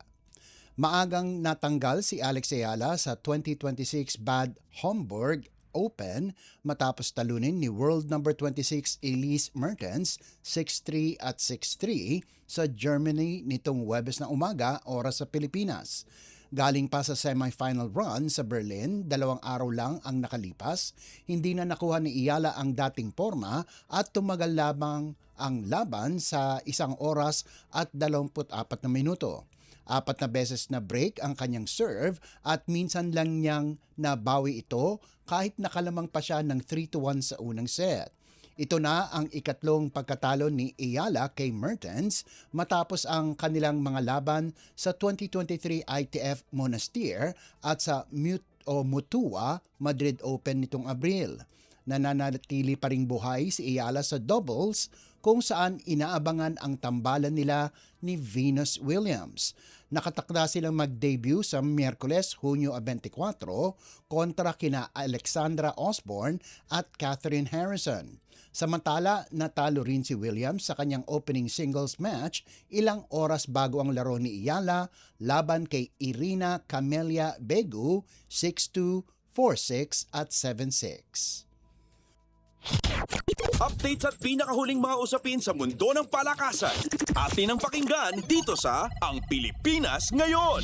Maagang natanggal si Alex Ayala sa 2026 Bad Homburg Open matapos talunin ni world number 26 Elise Mertens 6-3 at 6-3 sa Germany nitong Huwebes na umaga oras sa Pilipinas. Galing pa sa semifinal run sa Berlin, 2 araw lang ang nakalipas, hindi na nakuha ni Ayala ang dating forma at tumagal lamang ang laban sa 1 oras at 24 na minuto. 4 na beses na break ang kanyang serve at minsan lang niyang nabawi ito kahit nakalamang pa siya ng 3-1 sa unang set. Ito na ang ikatlong pagkatalo ni Ayala kay Mertens matapos ang kanilang mga laban sa 2023 ITF Monastir at sa Mutua Madrid Open nitong Abril. Nananatili pa ring buhay si Ayala sa doubles kung saan inaabangan ang tambalan nila ni Venus Williams. Nakatakda silang mag-debut sa Miyerkules, Hunyo 24 kontra kina Alexandra Osborne at Catherine Harrison. Samantala, natalo rin si Williams sa kanyang opening singles match ilang oras bago ang laro ni Ayala laban kay Irina Camelia Begu 6-2, 4-6 at 7-6. Updates at pinakahuling mga usapin sa mundo ng palakasan. Atin ang pakinggan dito sa Ang Pilipinas Ngayon.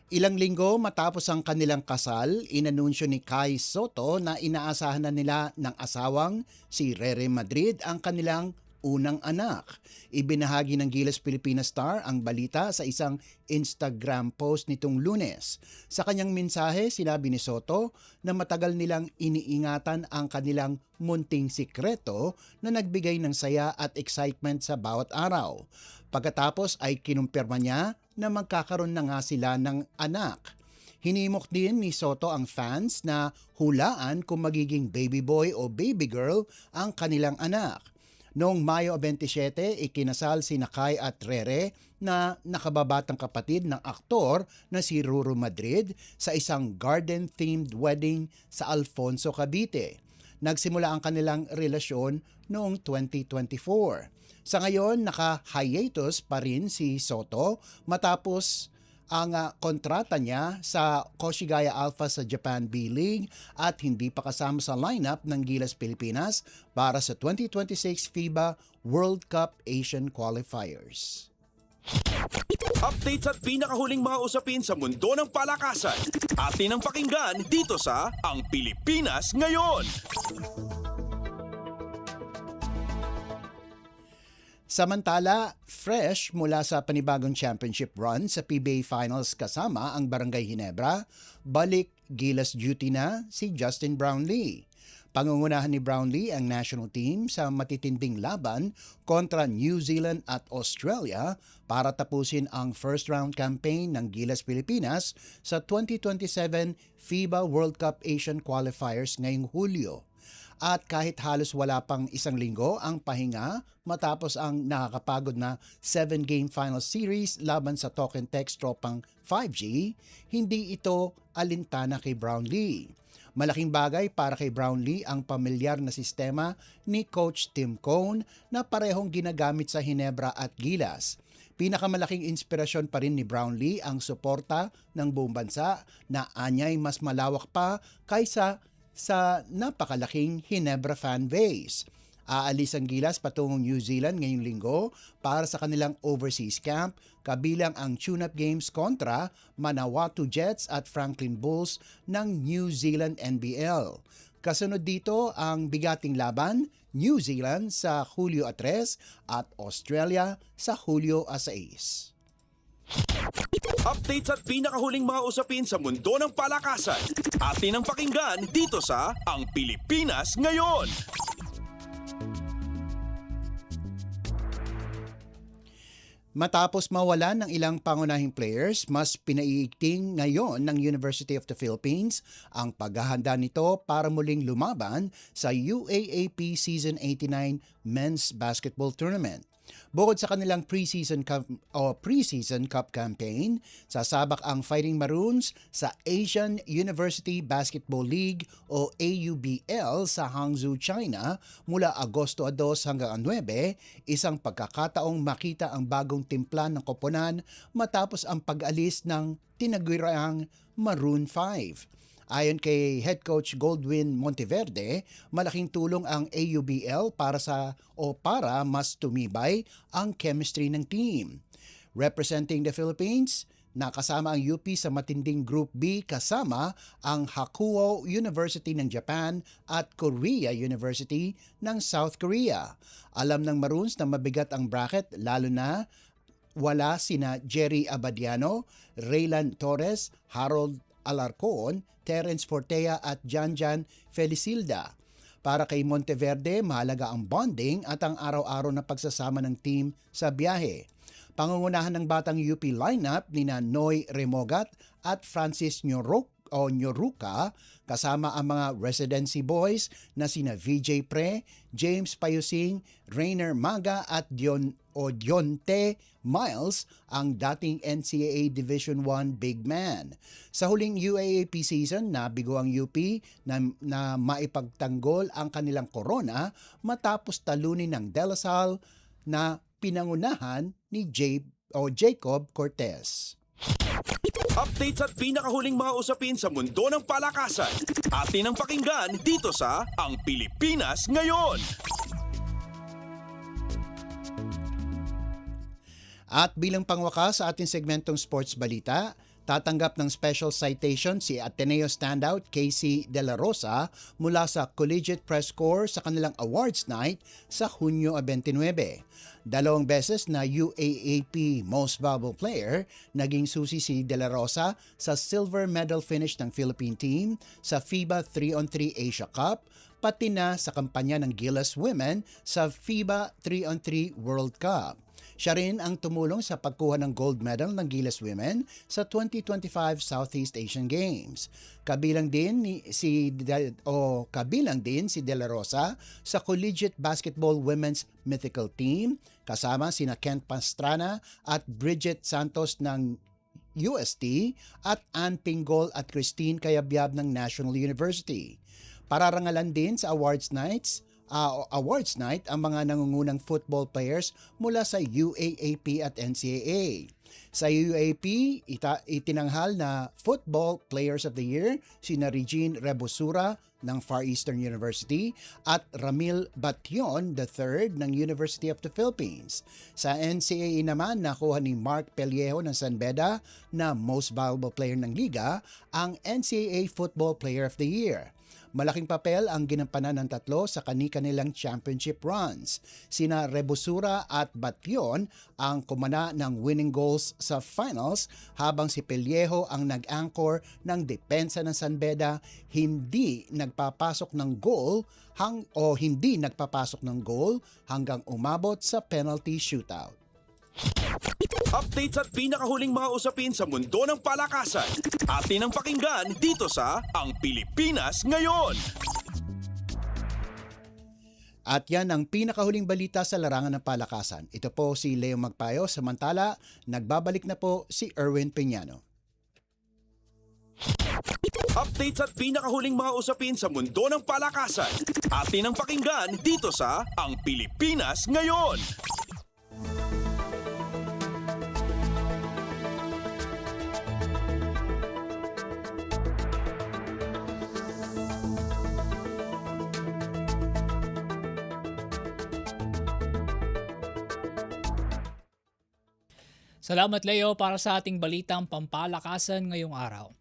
Ilang linggo matapos ang kanilang kasal, inanunsyo ni Kai Soto na inaasahan na nila ng asawang si Rere Madrid ang kanilang unang anak. Ibinahagi ng Gilas Pilipinas Star ang balita sa isang Instagram post nitong Lunes. Sa kanyang mensahe, sinabi ni Soto na matagal nilang iniingatan ang kanilang munting sikreto na nagbigay ng saya at excitement sa bawat araw. Pagkatapos ay kinumpirma niya na magkakaroon na nga sila ng anak. Hinimok din ni Soto ang fans na hulaan kung magiging baby boy o baby girl ang kanilang anak. Noong Mayo 27, ikinasal si Kai at Rere na nakababatang kapatid ng aktor na si Ruru Madrid sa isang garden-themed wedding sa Alfonso, Cavite. Nagsimula ang kanilang relasyon noong 2024. Sa ngayon, naka-hiatus pa rin si Soto matapos ang kontrata niya sa Koshigaya Alpha sa Japan B-League at hindi pa kasama sa lineup ng Gilas Pilipinas para sa 2026 FIBA World Cup Asian Qualifiers. Updates at pinakahuling mga usapin sa mundo ng palakasan. Atin ang pakinggan dito sa Ang Pilipinas Ngayon. Samantala, fresh mula sa panibagong championship run sa PBA Finals kasama ang Barangay Ginebra, balik Gilas duty na si Justin Brownlee. Pangungunahan ni Brownlee ang national team sa matitinding laban kontra New Zealand at Australia para tapusin ang first round campaign ng Gilas Pilipinas sa 2027 FIBA World Cup Asian Qualifiers ngayong Hulyo. At kahit halos wala pang isang linggo ang pahinga matapos ang nakakapagod na 7-game final series laban sa Talk and Text tropang 5G, hindi ito alintana kay Brownlee. Malaking bagay para kay Brownlee ang pamilyar na sistema ni Coach Tim Cone na parehong ginagamit sa Hinebra at Gilas. Pinakamalaking inspirasyon pa rin ni Brownlee ang suporta ng buong bansa na anyay mas malawak pa kaysa sa napakalaking Hinebra fan base. Aalis ang Gilas patungong New Zealand ngayong linggo para sa kanilang overseas camp, kabilang ang tune-up games kontra Manawatu Jets at Franklin Bulls ng New Zealand NBL. Kasunod dito ang bigating laban, New Zealand sa Hulyo 3 at Australia sa Hulyo 6. Updates at pinakahuling mga usapin sa mundo ng palakasan. Atin ang pakinggan dito sa Ang Pilipinas Ngayon. Matapos mawalan ng ilang pangunahing players, mas pinaiigting ngayon ng University of the Philippines ang paghahanda nito para muling lumaban sa UAAP Season 89 Men's Basketball Tournament. Bukod sa kanilang preseason cup campaign, sasabak ang Fighting Maroons sa Asian University Basketball League o AUBL sa Hangzhou, China mula Agosto 2 hanggang 9, isang pagkakataong makita ang bagong timpla ng koponan matapos ang pag-alis ng tinaguriang Maroon 5. Ayon kay head coach Goldwyn Monteverde, malaking tulong ang AUBL para mas tumibay ang chemistry ng team. Representing the Philippines, nakasama ang UP sa matinding Group B kasama ang Hakuo University ng Japan at Korea University ng South Korea. Alam ng Maroons na mabigat ang bracket lalo na wala sina Jerry Abadiano, Raylan Torres, Harold Alarcon, Terence Fortea at Janjan Felicilda. Para kay Monteverde, mahalaga ang bonding at ang araw-araw na pagsasama ng team sa biyahe. Pangungunahan ng batang UP lineup nina Noy Remogat at Francis Nyoruka kasama ang mga residency boys na sina VJ Pre, James Payusing, Rainer Maga at Dionte Miles, ang dating NCAA Division I big man. Sa huling UAAP season, nabigo ang UP na maipagtanggol ang kanilang korona matapos talunin ng De La Salle na pinangunahan ni Jacob Cortez. Updates at pinakahuling mga usapin sa mundo ng palakasan. Atin ang pakinggan dito sa Ang Pilipinas Ngayon. At bilang pangwakas sa ating segmentong sports balita, tatanggap ng special citation si Ateneo standout Casey De La Rosa mula sa Collegiate Press Corps sa kanilang awards night sa Hunyo 29. 2 beses na UAAP Most Valuable Player, naging susi si De La Rosa sa silver medal finish ng Philippine team sa FIBA 3-on-3 Asia Cup, pati na sa kampanya ng Gilas Women sa FIBA 3-on-3 World Cup. Siya rin ang tumulong sa pagkuha ng gold medal ng Gilas Women sa 2025 Southeast Asian Games. Kabilang din si De La Rosa sa Collegiate Basketball Women's Mythical Team, kasama sina Kent Pastrana at Bridget Santos ng UST at Ann Pingol at Christine Cayabyab ng National University. Pararangalan din sa awards night ang mga nangungunang football players mula sa UAAP at NCAA. Sa UAAP, itinanghal na Football Players of the Year sina Regine Rebosura ng Far Eastern University at Ramil Bation III ng University of the Philippines. Sa NCAA naman, nakuha ni Mark Pellejo ng San Beda na Most Valuable Player ng Liga ang NCAA Football Player of the Year. Malaking papel ang ginampanan ng tatlo sa kani-kanilang championship runs. Sina Rebusura at Batyon ang kumana ng winning goals sa finals habang si Pellejo ang nag-anchor ng depensa ng San Beda, hindi nagpapasok ng goal hanggang umabot sa penalty shootout. Updates at pinakahuling mga usapin sa mundo ng palakasan. Atin ang pakinggan dito sa Ang Pilipinas Ngayon. At yan ang pinakahuling balita sa larangan ng palakasan. Ito po si Leo Magpayo, samantala nagbabalik na po si Erwin Peñano. Updates at pinakahuling mga usapin sa mundo ng palakasan. Atin ang pakinggan dito sa Ang Pilipinas Ngayon. Salamat Leo para sa ating balitang pampalakasan ngayong araw.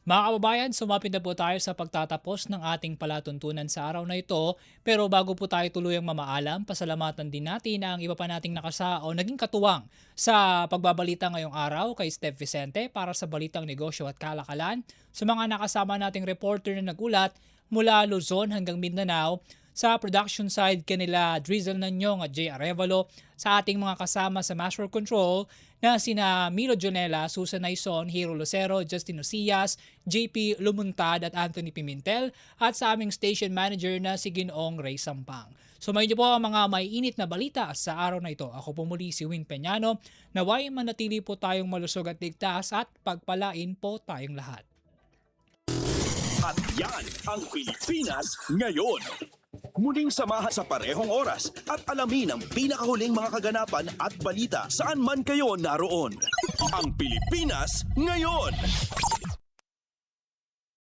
Mga kababayan, sumapit na po tayo sa pagtatapos ng ating palatuntunan sa araw na ito. Pero bago po tayo tuluyang mamaalam, pasalamatan din natin ang iba pa nating naging katuwang sa pagbabalita ngayong araw kay Steph Vicente para sa balitang negosyo at kalakalan, sa mga nakasama nating reporter na nagulat mula Luzon hanggang Mindanao, sa production side kanila Drizzle Nanyong at Jay Arevalo, sa ating mga kasama sa Master Control na sina Milo Jonela, Susan Naison, Hero Lucero, Justin Osias, JP Lumuntad at Anthony Pimentel, at sa aming station manager na si Ginoong Ray Sampang. Sumayin niyo po ang mga may init na balita sa araw na ito. Ako po muli si Win Peñano. Naway manatili po tayong malusog at ligtas at pagpalain po tayong lahat. At yan ang Pilipinas Ngayon. Muling samahan sa parehong oras at alamin ang pinakahuling mga kaganapan at balita saan man kayo naroon. Ang Pilipinas Ngayon.